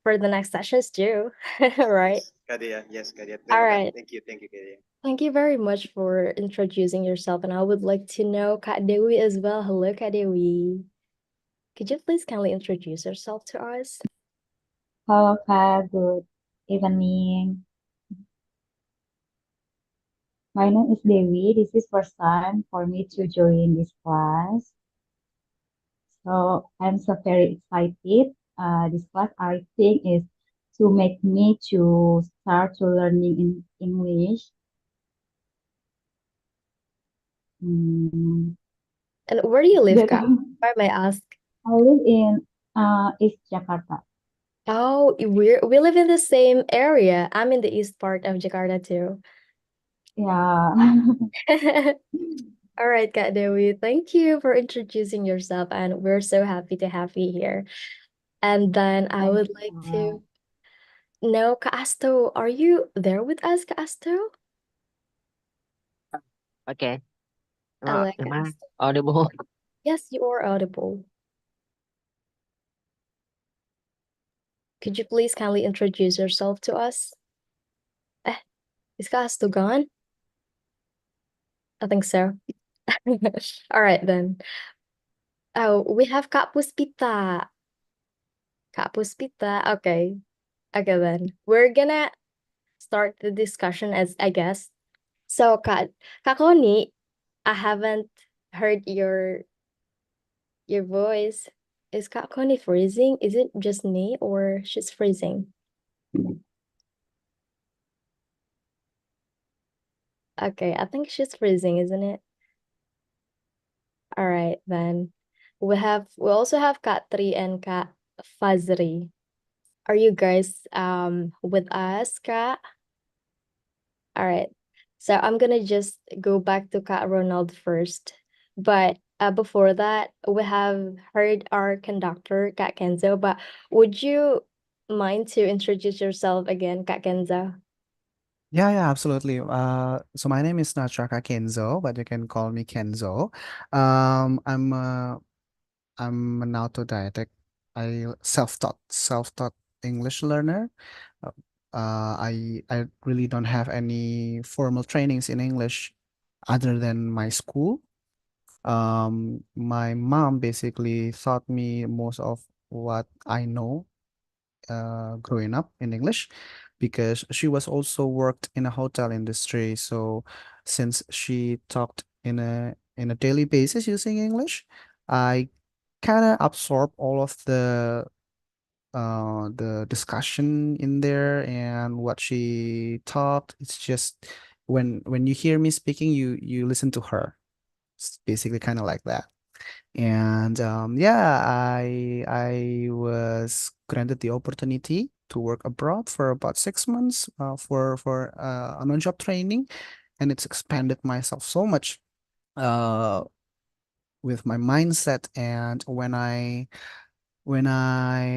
for the next sessions too. Right? Kadia, yes, Kadia. All right. Thank you, Kadia. Thank you very much for introducing yourself. And I would like to know Kak Dewi as well. Hello, Kak Dewi. Could you please kindly introduce yourself to us? Hello, Kak. Good evening. My name is Dewi. This is first time for me to join this class. So I'm so very excited. This class I think is to make me to start to learning in English. And where do you live, Kak? Where may I ask? I live in East Jakarta. Oh, we live in the same area. I'm in the east part of Jakarta too. Yeah. All right, Kak Dewi, thank you for introducing yourself, and we're so happy to have you here. And then I would like to know, Kak Asto, are you there with us, Kak Asto? Okay. Hello, Am Kak I Asto. audible? Yes, you are audible. Could you please kindly introduce yourself to us? Is Kak Asto gone? I think so. All right then. Oh, we have Kak Puspita. Kak Puspita. Okay. Okay then. We're gonna start the discussion as I guess. So Kak Connie, I haven't heard your voice. Is Kak Connie freezing? Is it just me or she's freezing? Okay, I think she's freezing, isn't it? All right, then. We also have Kak Tri and Kak Fazri. Are you guys with us, Kak? All right. So I'm gonna just go back to Kak Ronald first. But before that, we have heard our conductor, Kak Kenzo, but would you mind to introduce yourself again, Kak Kenzo? Yeah, absolutely. So my name is Nachaka Kenzo, but you can call me Kenzo. I'm an autodidact. I self-taught English learner. Uh, I really don't have any formal trainings in English other than my school. My mom basically taught me most of what I know growing up in English because she was also worked in a hotel industry. So since she talked in a daily basis using English, I kind of absorb all of the discussion in there and what she talked. It's just when you hear me speaking, you listen to her. It's basically kind of like that. And yeah, I was granted the opportunity to work abroad for about 6 months for on-job training, and it's expanded myself so much uh, with my mindset. And when I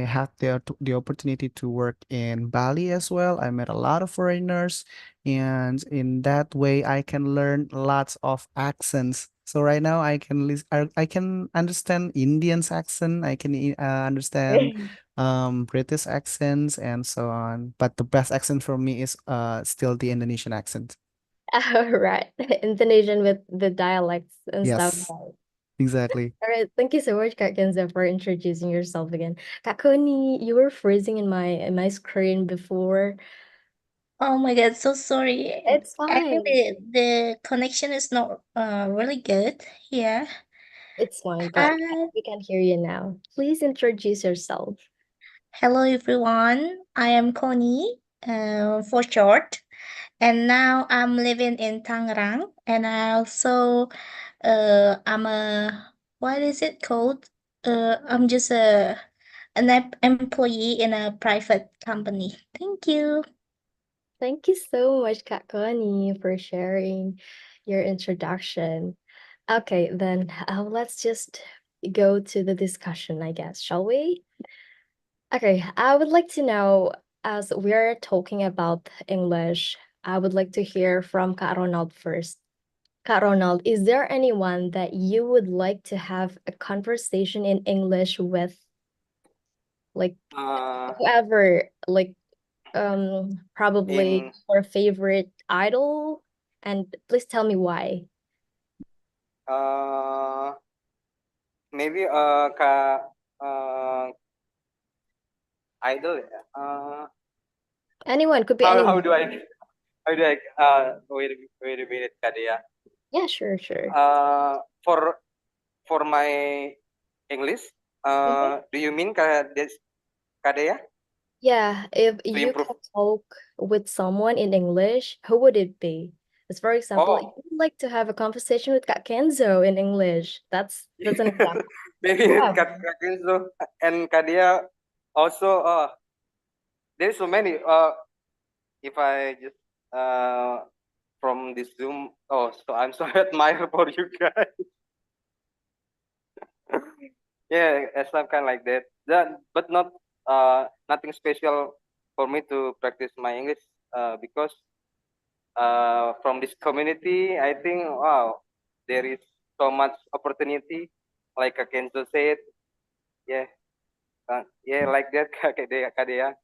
had the opportunity to work in Bali as well, I met a lot of foreigners, and in that way, I can learn lots of accents. So right now, I can understand Indian's accent. I can understand British accents and so on. But the best accent for me is still the Indonesian accent. All right. Indonesian with the dialects and stuff. Yes, exactly. All right, thank you so much, Kak Kenzo, for introducing yourself again. Kak Connie, you were freezing in my screen before. Oh my God, so sorry. It's I fine. think the connection is not really good here. It's fine, but Uh, we can hear you now. Please introduce yourself. Hello everyone. I am Connie, for short, and now I'm living in Tangerang, and I also I'm a what is it called? I'm just an employee in a private company. Thank you. Thank you so much, Kak Connie, for sharing your introduction. Okay, then let's just go to the discussion, I guess, shall we? Okay, I would like to know, as we're talking about English, I would like to hear from Kak Ronald first. Kak Ronald, is there anyone that you would like to have a conversation in English with? Like whoever, like probably In your favorite idol, and please tell me why. maybe idol. Anyone, could be How anyone. do I wait a minute, Kadia. Yeah, sure. For my English, do you mean Kadia? Yeah, if To you improve? can talk with someone in English, who would it be? As for example, you Oh, would like to have a conversation with Kak Kenzo in English. That's an example. maybe Yeah. Kenzo and Kadia also. There's so many. If I just from this Zoom. Oh, so I'm so admire for you guys. Yeah, some kind like that. that, but not nothing special for me to practice my English because from this community, I think wow, there is so much opportunity, like Kenzo said, yeah, yeah, like that, Kadea.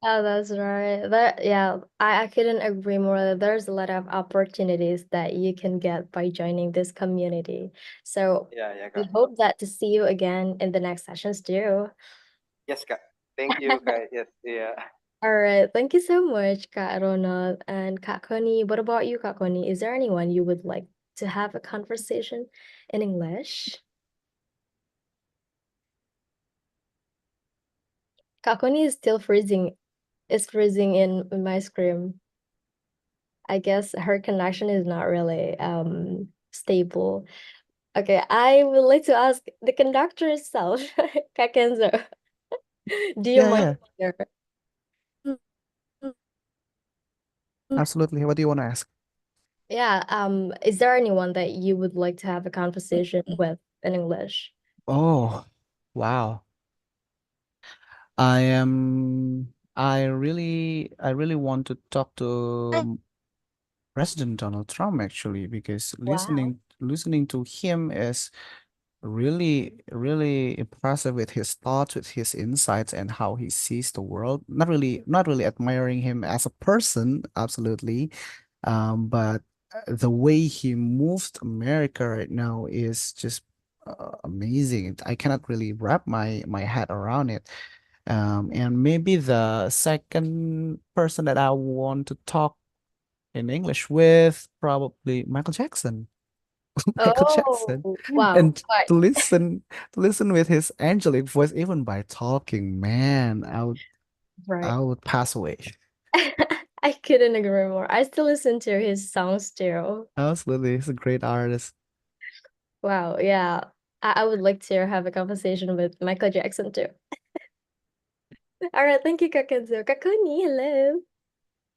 Oh, that's right. Yeah, I couldn't agree more. There's a lot of opportunities that you can get by joining this community. So Yeah, we Kak. hope that to see you again in the next sessions too. Yes, Kak. Thank you, Kak. Yes, yeah. All right. Thank you so much, Kak Ronald and Kak Connie. What about you, Kak Connie? Is there anyone you would like to have a conversation in English? Kak Connie is still freezing. Is freezing in my screen. I guess her connection is not really stable. Okay, I would like to ask the conductor itself, Kak Kenzo. Do you Yeah, mind yeah, here? absolutely. What do you want to ask? Yeah, is there anyone that you would like to have a conversation with in English? Oh, wow. I really want to talk to President Donald Trump actually, because Wow. listening to him is really impressive with his thoughts, with his insights, and how he sees the world. Not really admiring him as a person, absolutely, but the way he moves America right now is just amazing. I cannot really wrap my head around it. And maybe the second person that I want to talk in English with, probably Michael Jackson. Michael Jackson. Oh, wow. And to listen with his angelic voice, even by talking, man, Right. I would pass away. I couldn't agree more. I still listen to his songs too. Absolutely, he's a great artist. Wow, yeah. I would like to have a conversation with Michael Jackson too. All right, thank you, Kak Kenzo. Kak Connie, hello.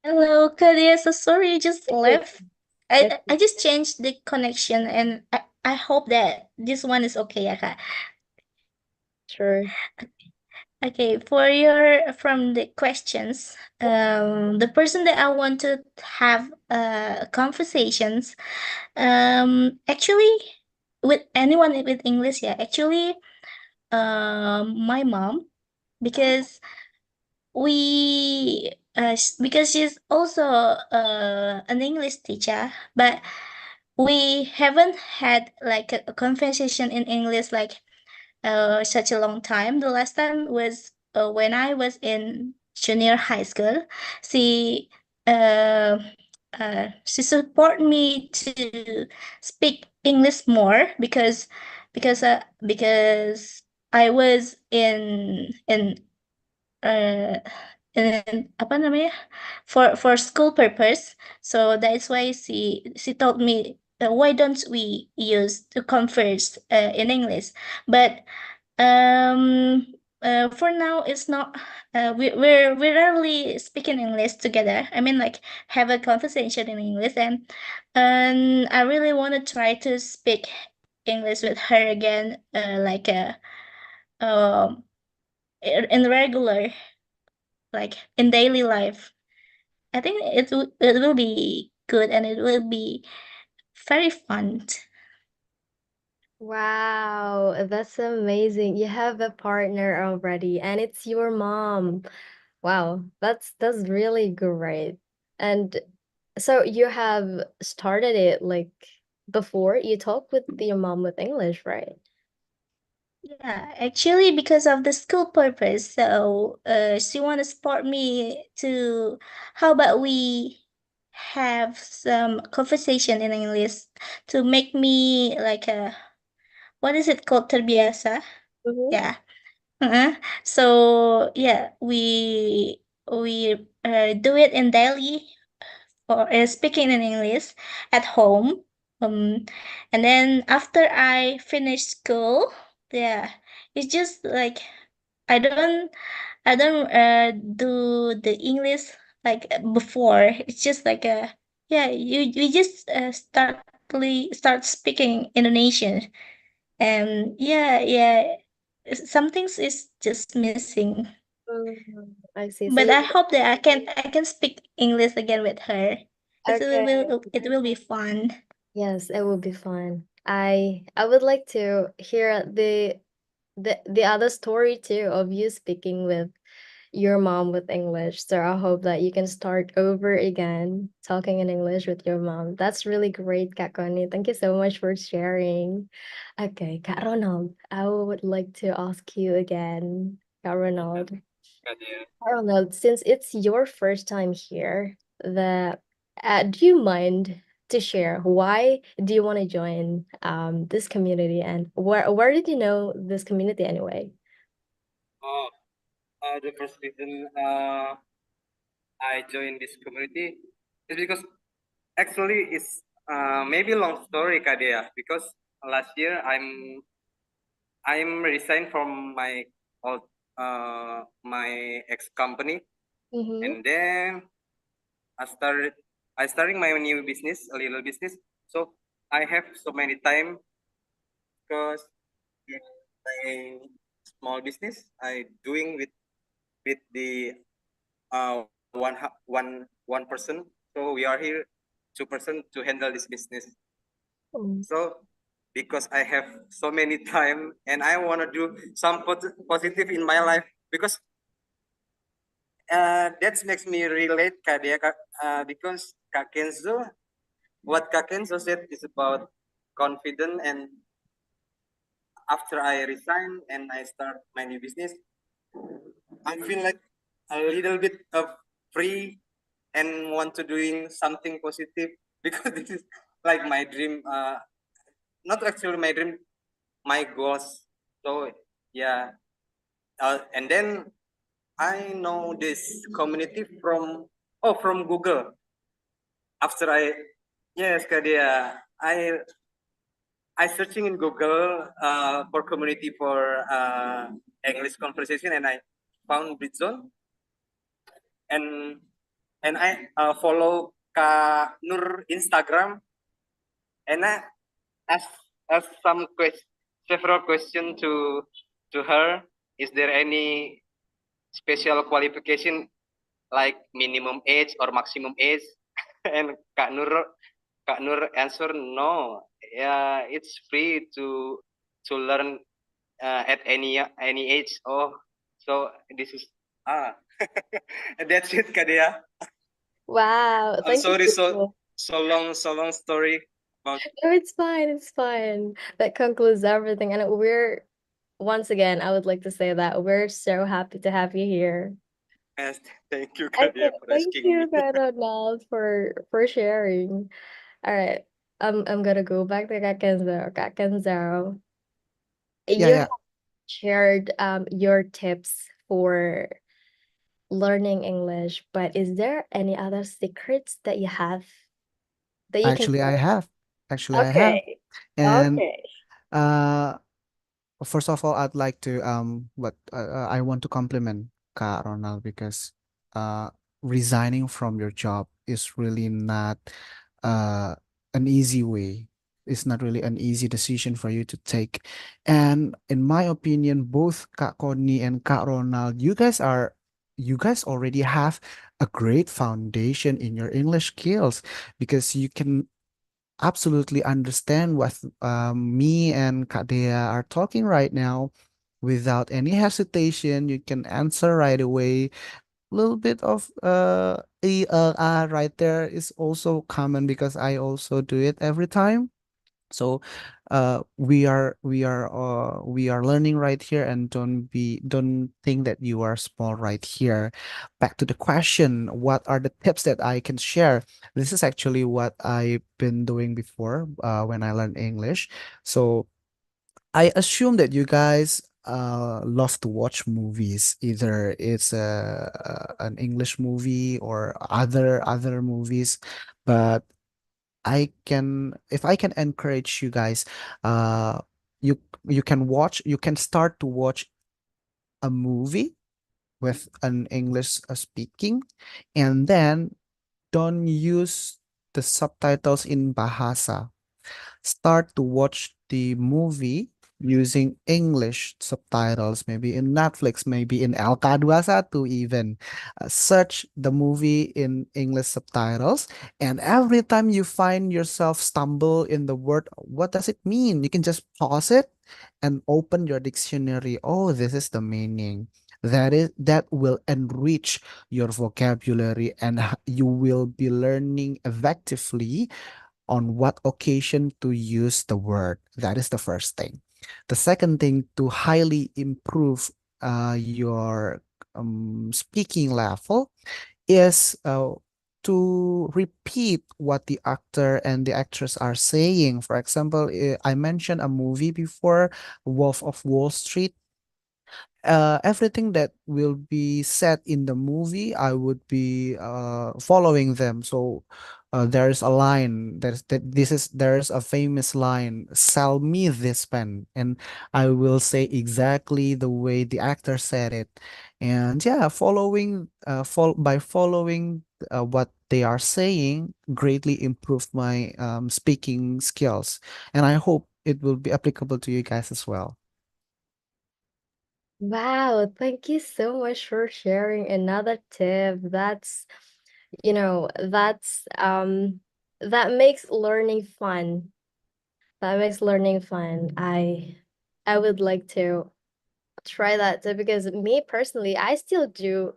Hello, Kadia. So sorry, you just left. It's I just changed the connection, and I hope that this one is okay, ya, Kak. sure. Okay, for your from the questions, the person that I want to have conversations, actually, with anyone with English, yeah, actually, my mom, because because she's also an English teacher, but we haven't had like a conversation in English like such a long time. The last time was when I was in junior high school. She uh, she support me to speak English more because I was uh in apa namanya, for school purpose. So that's why she told me, why don't we use to converse in English. But for now it's not, we rarely speak in English together. I mean, like, have a conversation in English, and I really want to try to speak English with her again, like um in regular, like in daily life. I think it will be good, and it will be very fun. Wow, that's amazing. You have a partner already, and it's your mom. Wow, that's really great. And so you have started it like before you talk with your mom with English, right? Yeah, actually, because of the school purpose. So, she want to support me to. How about we have some conversation in English to make me like a, what is it called, terbiasa? Mhm. Yeah. So yeah, we do it in daily, or speaking in English at home. Um, and then after I finish school, yeah, it's just like I don't I don't do the English like before. It's just like a, yeah, you just start speaking Indonesian, and yeah, something is just missing. I see. So But you I hope that I can speak English again with her. It will be fun. Yes, it would be fun. I would like to hear the other story too of you speaking with your mom with English. So I hope that you can start over again talking in English with your mom. That's really great, Kak Connie. Thank you so much for sharing. Okay, Kak Ronald, I would like to ask you again, Kak Ronald. Kadia. Kak Ronald, since it's your first time here, do you mind to share why do you want to join this community, and where did you know this community anyway? Oh, the first reason I joined this community is because actually it's maybe long story, Kadia, because last year I'm resigned from my old my ex company, Mm-hmm. and then I starting my new business, a little business. So I have so many time because in my small business I doing with the one person. So we are here 2 person to handle this business. So because I have so many time and I want to do some positive in my life, because that makes me relate Kadia, because Kak Kenzo, what Kak Kenzo said is about confident, and after I resign and I start my new business, I feel like a little bit of free and want to doing something positive because this is like my dream, not actually my dream, my goals. So yeah, and then I know this community from Google. After yes, Kadia, I searching in Google for community for English conversation, and I found Britzone, and I follow Kak Nur Instagram, and I ask some several question to her. Is there any special qualification like minimum age or maximum age? And Kak Nur answer no. Yeah, it's free to learn at any age. Oh, so this is that's it, Kadia. Wow, I'm thank you sorry, so so long story about. No, it's fine. It's fine. That concludes everything. And once again, I would like to say that we're so happy to have you here. Yes, thank you, Okay, Kadia, for thank asking me. you, Ronald, for sharing. All right. I'm gonna go back to Kak Kenzo. Kak Kenzo, you Yeah. have shared your tips for learning English, but is there any other secrets that you have that you can Actually, I share? have. Actually, I have. Okay. And Okay. uh, first of all, I'd like to I want to compliment Kak Ronald because uh resigning from your job is really not uh an easy way. It's not really an easy decision for you to take. And in my opinion, both Kak Connie and Kak Ronald, you guys already have a great foundation in your English skills because you can absolutely understand what me and Kak Dea are talking right now without any hesitation. You can answer right away. Little bit of right there is also common because I also do it every time. So we are learning right here, and don't think that you are small right here. Back to the question, what are the tips that I can share? This is actually what I've been doing before when I learned English. So I assume that you guys love to watch movies, either it's an English movie or other movies, but if I can encourage you guys, uh, you can start to watch a movie with an English speaking, and then don't use the subtitles in Bahasa. Start to watch the movie using English subtitles, maybe in Netflix, maybe in LK21 even. Search the movie in English subtitles, and every time you find yourself stumble in the word, what does it mean? You can just pause it and open your dictionary. Oh, this is the meaning. That will enrich your vocabulary, and you will be learning effectively on what occasion to use the word. That is the first thing. The second thing, to highly improve your speaking level, is to repeat what the actor and the actress are saying. For example, I mentioned a movie before, Wolf of Wall Street. Everything that will be said in the movie, I would be following them. So there's a line there's a famous line, "Sell me this pen," and I will say exactly the way the actor said it. And yeah, by following what they are saying greatly improved my speaking skills, and I hope it will be applicable to you guys as well. Wow, thank you so much for sharing another tip. That's, that makes learning fun. That makes learning fun. I would like to try that too, because me personally, I still do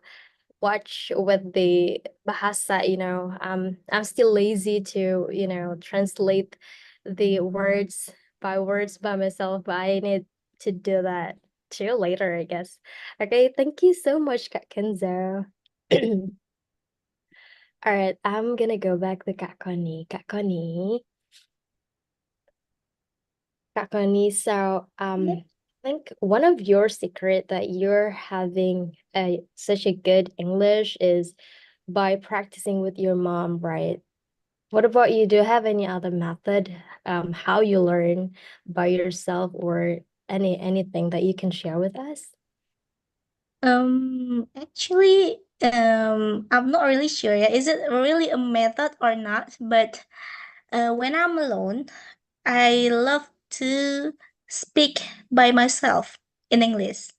watch with the bahasa, I'm still lazy to, translate the words by myself, but I need to do that too later, I guess. Okay, thank you so much, Kak Kenzo. All right, I'm gonna go back to Kak Connie. Kak Connie. Kak Connie, so I think one of your secret that you're having such a good English is by practicing with your mom, right? What about you? Do you have any other method how you learn by yourself, or anything that you can share with us? Actually, I'm not really sure. Yeah, is it really a method or not? But when I'm alone, I love to speak by myself in English.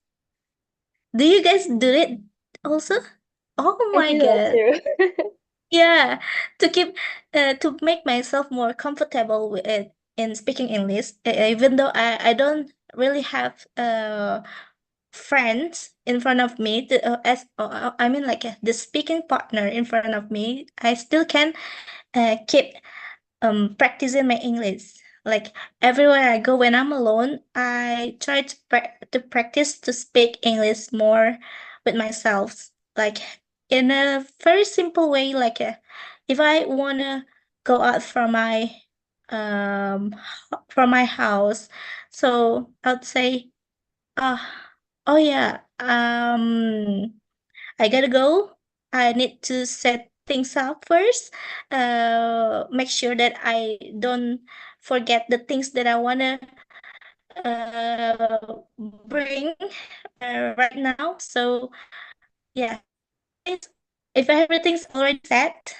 Do you guys do it also? Oh I my do that God. too. Yeah, to make myself more comfortable with it in speaking English, even though I don't really have friends in front of me I mean like the speaking partner in front of me, I still can keep practicing my English. Like everywhere I go when I'm alone, I try to practice to speak English more with myself. Like in a very simple way, like if I wanna go out from my house, so I'd say, uh, oh yeah, I gotta go. I need to set things up first. Make sure that I don't forget the things that I wanna bring right now. So yeah, it's, if everything's already set,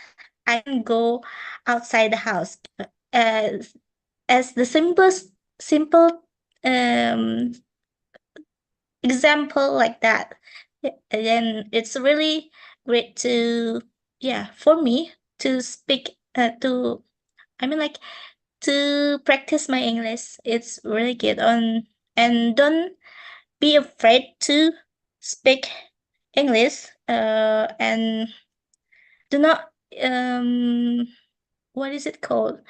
I can go outside the house. As as the simple um example like that. And then it's really great to, yeah, for me to speak to, I mean like to practice my English. It's really good on, and don't be afraid to speak English and do not what is it called?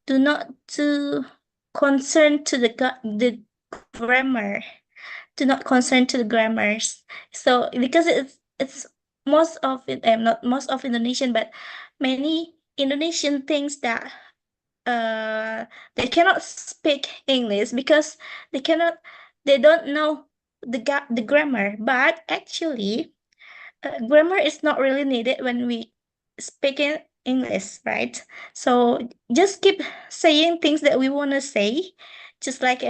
Do not to concern to the grammar. Do not concern to the grammars. So because it's most of it, not most of Indonesian, but many Indonesian things that they cannot speak English because they don't know the grammar. But actually, grammar is not really needed when we speak in English, right? So just keep saying things that we want to say, just like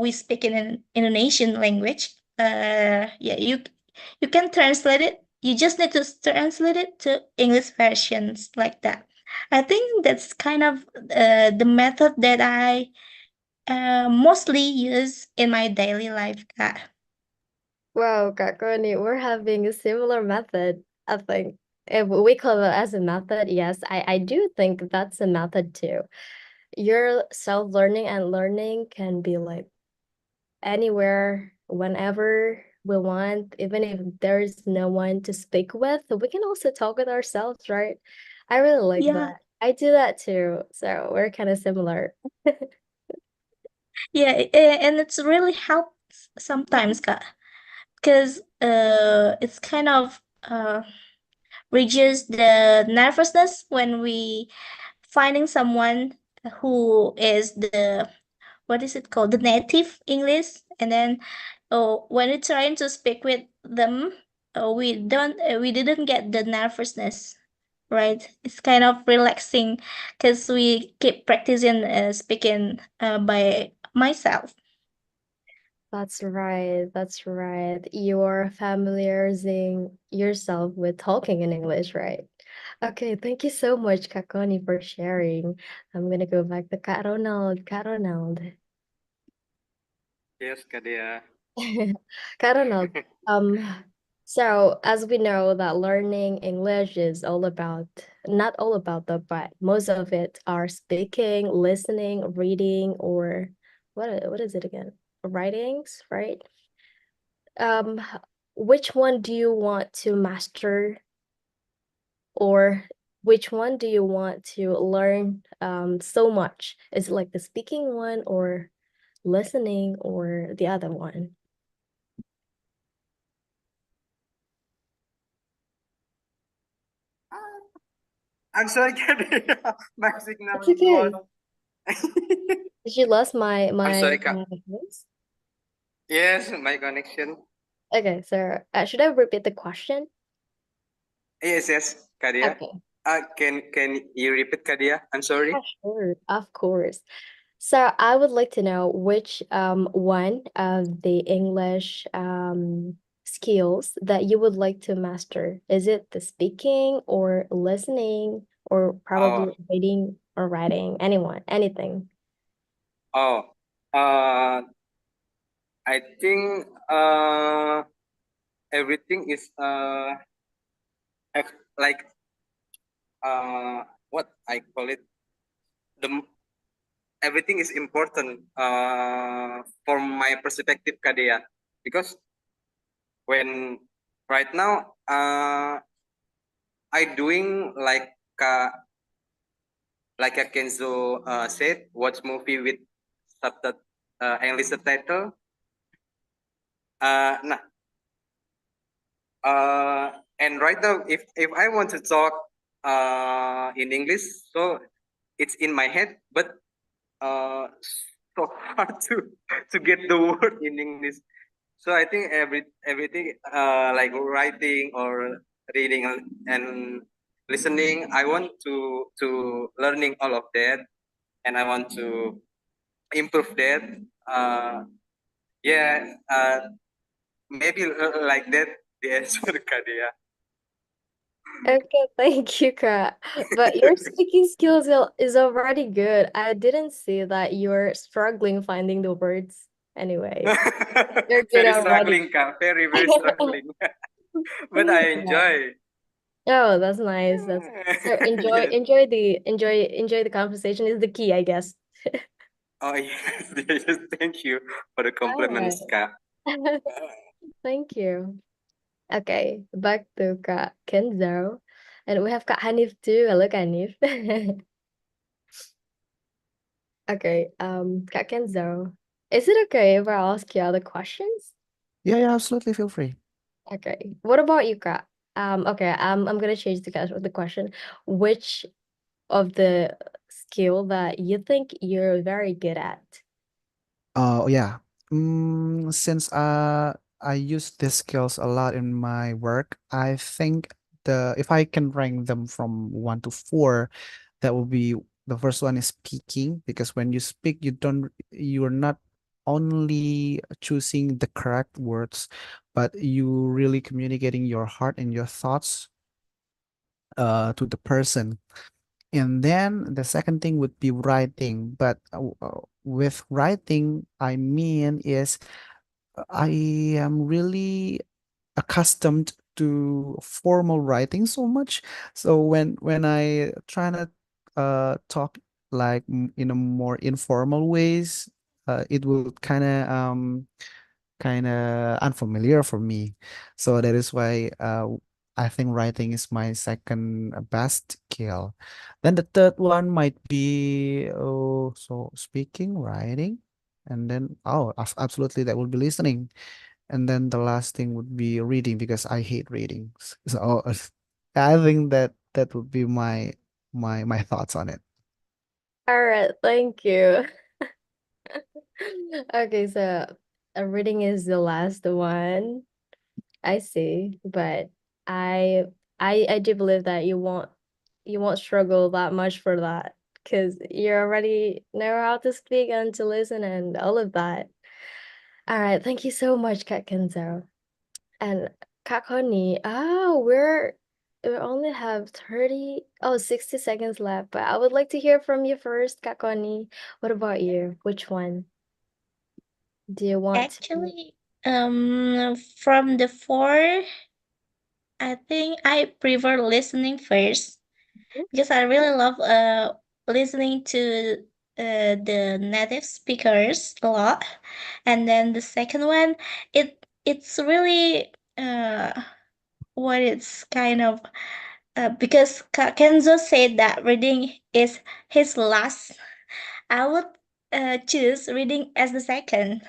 we speak in an Indonesian language. Yeah, you can translate it. You just need to translate it to English versions like that. I think that's kind of the method that I mostly use in my daily life, Kak. Wow, Kak Connie, we're having a similar method, I think. If we call it as a method, yes, I do think that's a method too. Your self-learning and learning can be like anywhere, whenever we want, even if there's no one to speak with, we can also talk with ourselves, right? I really like Yeah, that. I do that too, so we're kind of similar. yeah, and it's really helps sometimes, Kak, because it's kind of reduce the nervousness when we finding someone who is the what is it called, the native English, and then when we're trying to speak with them, we didn't get the nervousness, right? It's kind of relaxing because we keep practicing speaking by myself. That's right. That's right. You're familiarizing yourself with talking in English, right? Okay, thank you so much, Kak Connie, for sharing. I'm gonna go back to Kak Ronald. Kak Ronald. Yes, Kak Dea. Kak Ronald, so as we know that learning English is all about, not all about the, but most of it are speaking, listening, reading, or what is it again? Writings, right? Um, which one do you want to master, or which one do you want to learn so much? Is it like the speaking one or listening or the other one? I'm sorry, Kak Dea. My signal It's okay. lost. Did you lost my I'm sorry, Kak. voice? Yes, my connection. Okay, so should I repeat the question? Yes, Kak Dea. Okay. Can you repeat, Kak Dea? I'm sorry. Yeah, sure, of course. So I would like to know which one of the English skills that you would like to master. Is it the speaking or listening or probably Oh, reading or writing? Anyone, anything. oh. I think everything is like what I call it, the everything is important from my perspective, Kak Dea, because when right now I doing like a Kenzo said, watch movie with subtitle English subtitle. Nah, and right now, if I want to talk in English, so it's in my head, but so hard to get the word in English. So I think everything like writing or reading and listening, I want to learning all of that, and I want to improve that. Yeah, maybe like that the answer, Kadia. Okay, thank you, Kak. But your speaking skills is already good. I didn't see that you're struggling finding the words anyway. You're good Very already. struggling, Kak. Very struggling. But I enjoy. Oh, that's nice. That's so enjoy Yes. enjoy the conversation is the key, I guess. Oh yes, yes. Thank you for the All right. compliments, Kak. Thank you. Okay, back to Kak Kenzo. And we have Kak Hanif too. Hello, Kak Hanif. Okay, Kak Kenzo, is it okay if I ask you other questions? Yeah, absolutely. Feel free. Okay. What about you, Kak? Okay, I'm gonna change the question. Which of the skill that you think you're very good at? Oh, yeah. Since I use these skills a lot in my work, I think if I can rank them from 1 to 4, that will be the first one is speaking, because when you speak, you're not only choosing the correct words, but you really communicating your heart and your thoughts to the person. And then the second thing would be writing. But with writing, I mean is I am really accustomed to formal writing so much. So when I try to talk like in a more informal ways, it will kind of unfamiliar for me. So that is why I think writing is my second best skill. Then the third one might be so speaking, writing, and then absolutely that would be listening. And then the last thing would be reading because I hate reading. So I think that would be my thoughts on it. All right, thank you. Okay, so reading is the last one. I see, but I I do believe that you won't struggle that much for that because you already know how to speak and to listen and all of that. All right, thank you so much, Kak Kenzo. And Kak Connie, we only have 60 seconds left, but I would like to hear from you first, Kak Connie. What about you? Which one do you want to? Actually, from the four, I think I prefer listening first because I really love listening to the native speakers a lot. And then the second one, it's really what it's kind of because Kenzo said that reading is his last. I would choose reading as the second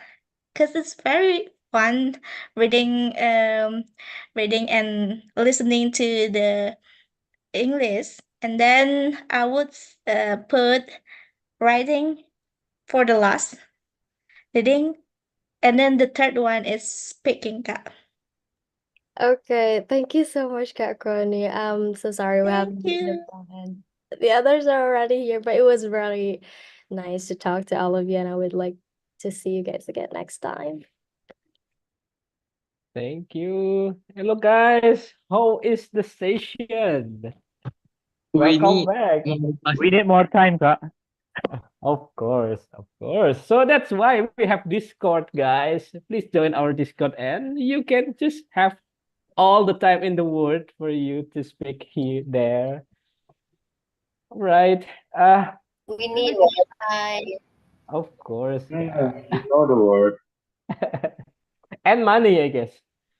because it's very fun reading and listening to the English. And then I would put writing for the last reading, and then the third one is speaking. Kak. Okay, thank you so much, Kak Connie. I'm so sorry we have Thank to leave you. and the others are already here, but it was really nice to talk to all of you, and I would like to see you guys again next time. Thank you. Hello, guys. How is the session? Welcome back. We need more time, Kak. Of course, of course. So that's why we have Discord, guys. Please join our Discord, and you can just have all the time in the world for you to speak here there. Right. We need time. Of course. You know the word. And money, I guess.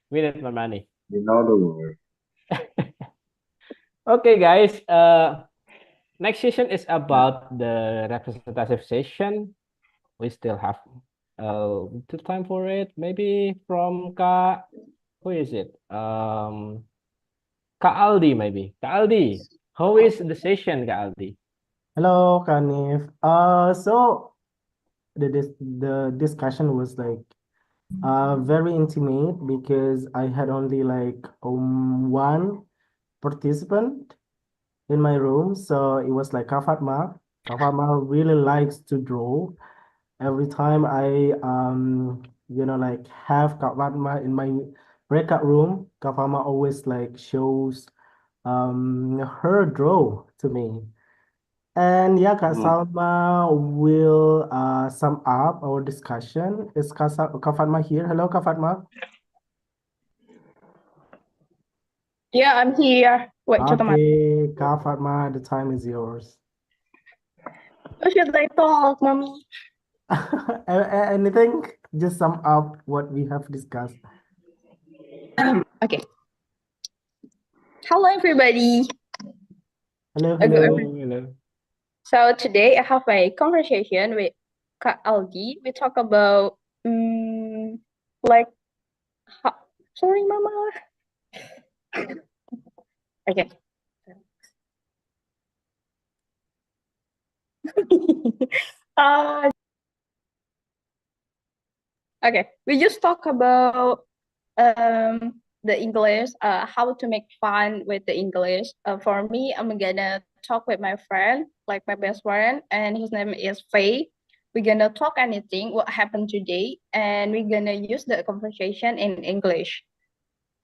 We need more money. You know the word. Okay, guys. Next session is about the representative session. We still have little time for it. Maybe from who is it? Kak Aldi, maybe. Kak Aldi, how is the session, Kak Aldi? Hello, Kanif. So the discussion was like very intimate because I had only like one participant in my room. So it was like Kak Fatma. Kak Fatma really likes to draw. Every time I like have Kak Fatma in my breakout room, Kak Fatma always like shows her draw to me. And yeah, Kak Salma will sum up our discussion. Is Kak Fatma here? Hello, Kak Fatma. Yeah, I'm here. Wait, Okay, Kak Fatma, the time is yours. what should I talk, mommy? Anything? Just sum up what we have discussed. Okay. Hello, everybody. Hello, Hello, hello. Hello. So today I have a conversation with Kak Aldi. We talk about like sorry, mama. Okay. uh, okay. We just talk about the English, how to make fun with the English. For me, I'm gonna talk with my friend, like my best friend, and his name is Faye. We're gonna talk anything, what happened today, and we're gonna use the conversation in English.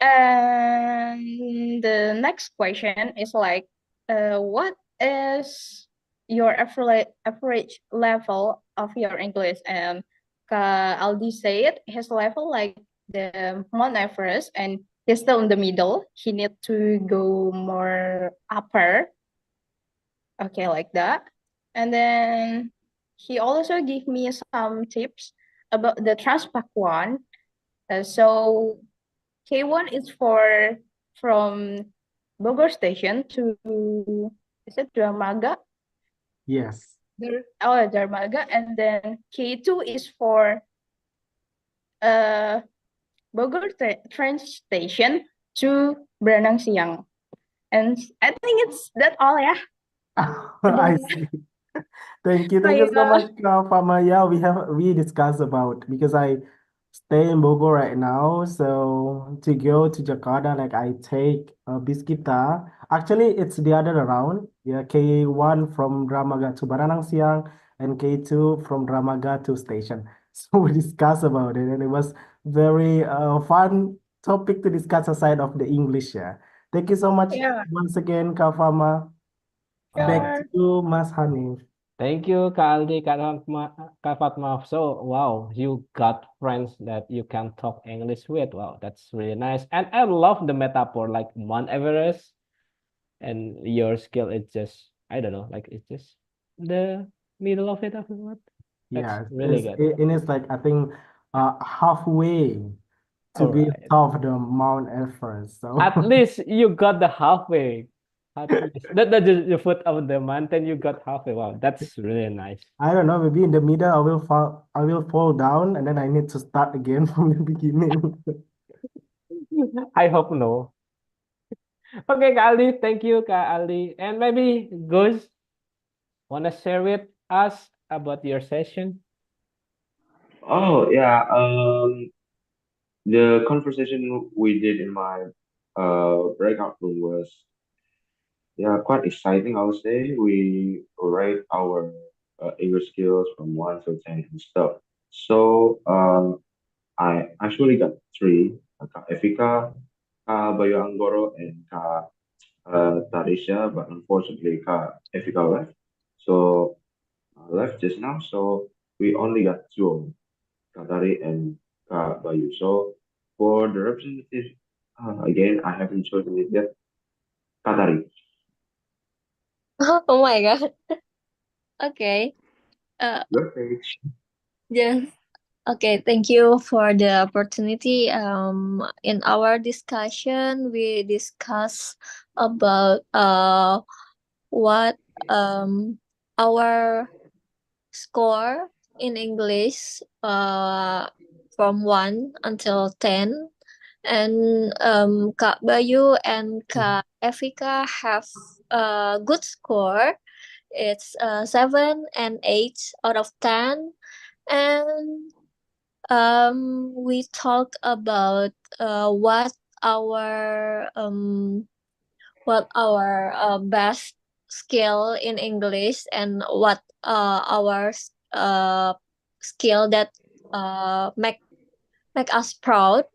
And the next question is like, what is your average level of your English? And Aldi said his level like the Mount Everest, and he's still in the middle. He need to go more upper. Okay, like that. And then he also gave me some tips about the Transpac one. So K1 is from Bogor Station to, is it Dermaga? Yes. Dermaga. And then K2 is for Bogor train station to Beranang Siang. And I think it's that all, yeah. I see. Thank you so much, Kak Fatma. Yeah, we discussed about because I stay in Bogor right now, so to go to Jakarta, like I take bis kita. Actually, it's the other around. Yeah, K1 from Dramaga to Baranang Siang and K2 from Dramaga to station. So we discussed about it, and it was very fun topic to discuss aside of the English. Yeah, thank you so much Yeah, once again, Kak Fatma. Back to sure. you, Mas Hanif. Thank you, Kak Aldi, Kak Fatma. So, wow, you got friends that you can talk English with. Wow, that's really nice. And I love the metaphor, like Mount Everest, and your skill is just, I don't know, like it's just the middle of it afterward. That's Yeah, really good. it's like I think halfway to All be right. top of the Mount Everest. So At least you got the halfway. At least the foot of the mountain, you got halfway. Wow, that's really nice. I don't know, maybe in the middle I will fall down and then I need to start again from the beginning. I hope no. Okay, Kak Aldi, thank you, Kak Aldi. And maybe Gus, wanna share with us about your session? Oh yeah, the conversation we did in my breakout room was quite exciting. I would say we rate our English skills from 1 to 10 and stuff. So I actually got three: Kak Evika, Kak Bayu Anggoro, and Kak Tarisha. But unfortunately, Kak Evika left. So left just now. So we only got two. Katari and Bayu. So for the representative, again, I haven't chosen it yet. Katari. Oh my God. Okay. Your page. Yeah. Okay, thank you for the opportunity. In our discussion, we discuss about what our score in English from 1 until 10, and Kak Bayu and Kak Evika have a good score. It's 7 and 8 out of 10, and we talk about what our best skill in English, and what our skill that make us proud.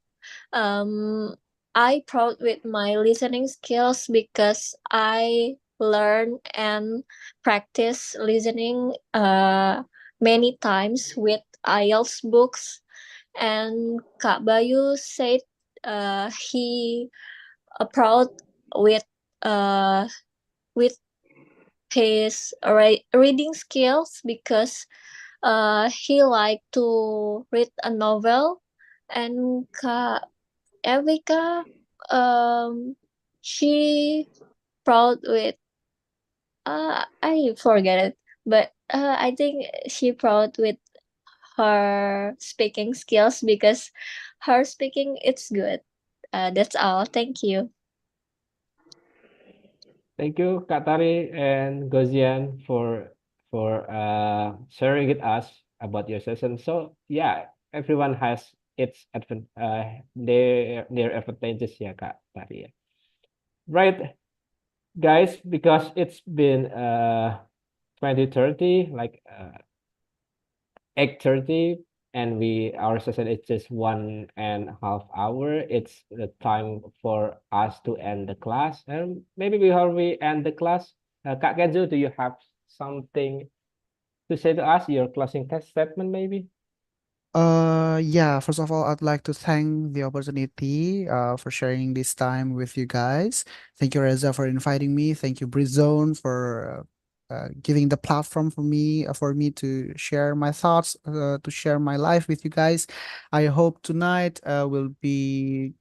I proud with my listening skills because I learn and practice listening many times with IELTS books. And Kak Bayu said he proud with uh with his reading skills because he like to read a novel. And Kak Evika, she proud with I forget it, but I think she proud with her speaking skills because her speaking it's good. That's all. Thank you. Thank you, Kak Tari and Gozian, for sharing with us about your session. So yeah, everyone has their advantages, yeah, Kak Tari. Right, guys, because it's been 20:30, like 8:30, and our session is just 1.5 hours. It's the time for us to end the class. And maybe before we end the class, Kak Kenzo, do you have something to say to us? Your closing test statement, maybe? Yeah, first of all, I'd like to thank the opportunity for sharing this time with you guys. Thank you, Reza, for inviting me. Thank you, Britzone, for giving the platform for me to share my thoughts, to share my life with you guys. I hope tonight will be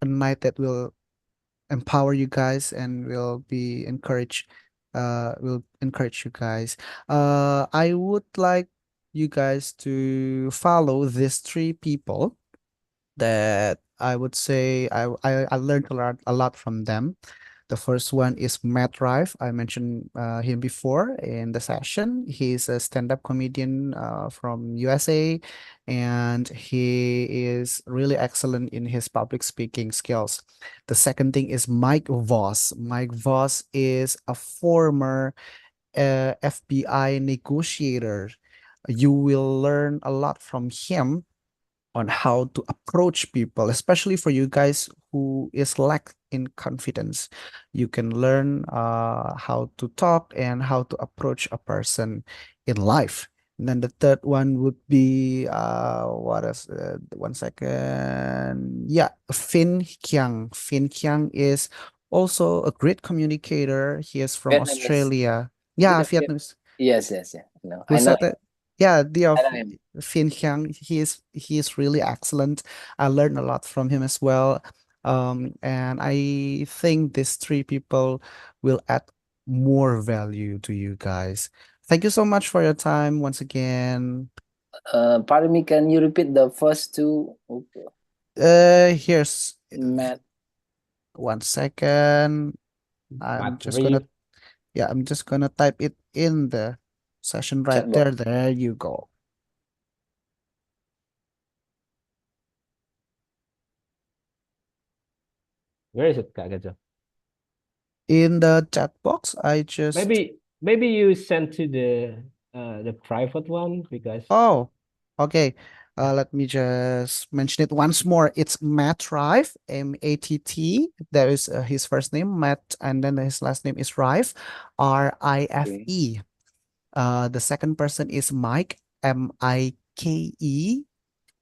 a night that will empower you guys and will encourage you guys. I would like you guys to follow these three people that I would say I learned a lot from them. The first one is Matt Rife. I mentioned him before in the session. He's a stand-up comedian from USA, and he is really excellent in his public speaking skills. The second thing is Mike Voss. Mike Voss is a former FBI negotiator. You will learn a lot from him on how to approach people, especially for you guys who is lack in confidence. You can learn how to talk and how to approach a person in life. And then the third one would be what is 1 second? Yeah, Fin Kiang. Fin Kiang is also a great communicator. He is from Vietnamese. Australia. Is it Yeah, a Viet? Vietnamese. Yes, yes, yeah. No, Who I know said him. that? Yeah, the I of know him. Fin Hyang. He is really excellent. I learned a lot from him as well. And I think these three people will add more value to you guys. Thank you so much for your time once again. Pardon me, can you repeat the first two? Here's Matt. 1 second. Matt Reeve. I'm just gonna type it in the session right Chat there. box. There you go. Where is it, Kak Kenzo? In the chat box, I just Maybe you send to the private one because Oh, okay. Let me just mention it once more. It's Matt Rife, Matt. There is his first name, Matt, and then his last name is Rife, Rife. The second person is Mike, Mike.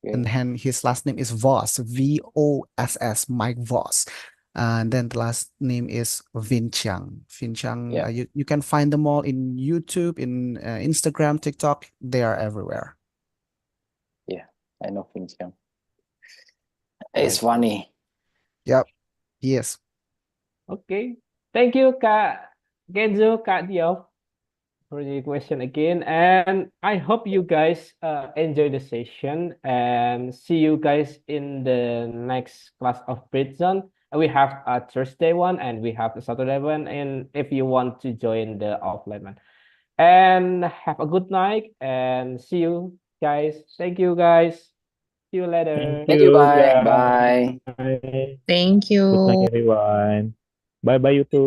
And then his last name is Voss, Voss, Mike Voss. And then the last name is Vinchang. Vinchang, Yeah. you can find them all in YouTube, in Instagram, TikTok. They are everywhere. Yeah, I know Finch. It's Nice. funny. Yep. Yes. Okay. Thank you, Kak Kenzo, Kak Diop, for the question again. And I hope you guys enjoy the session and see you guys in the next class of Britzone. We have a Thursday one and we have a Saturday one. And if you want to join the offline one. And have a good night and see you guys. Thank you, guys. See you later. Thank you. Bye. guys. Bye. Bye. Thank Good night, you. everyone. Bye bye, YouTube.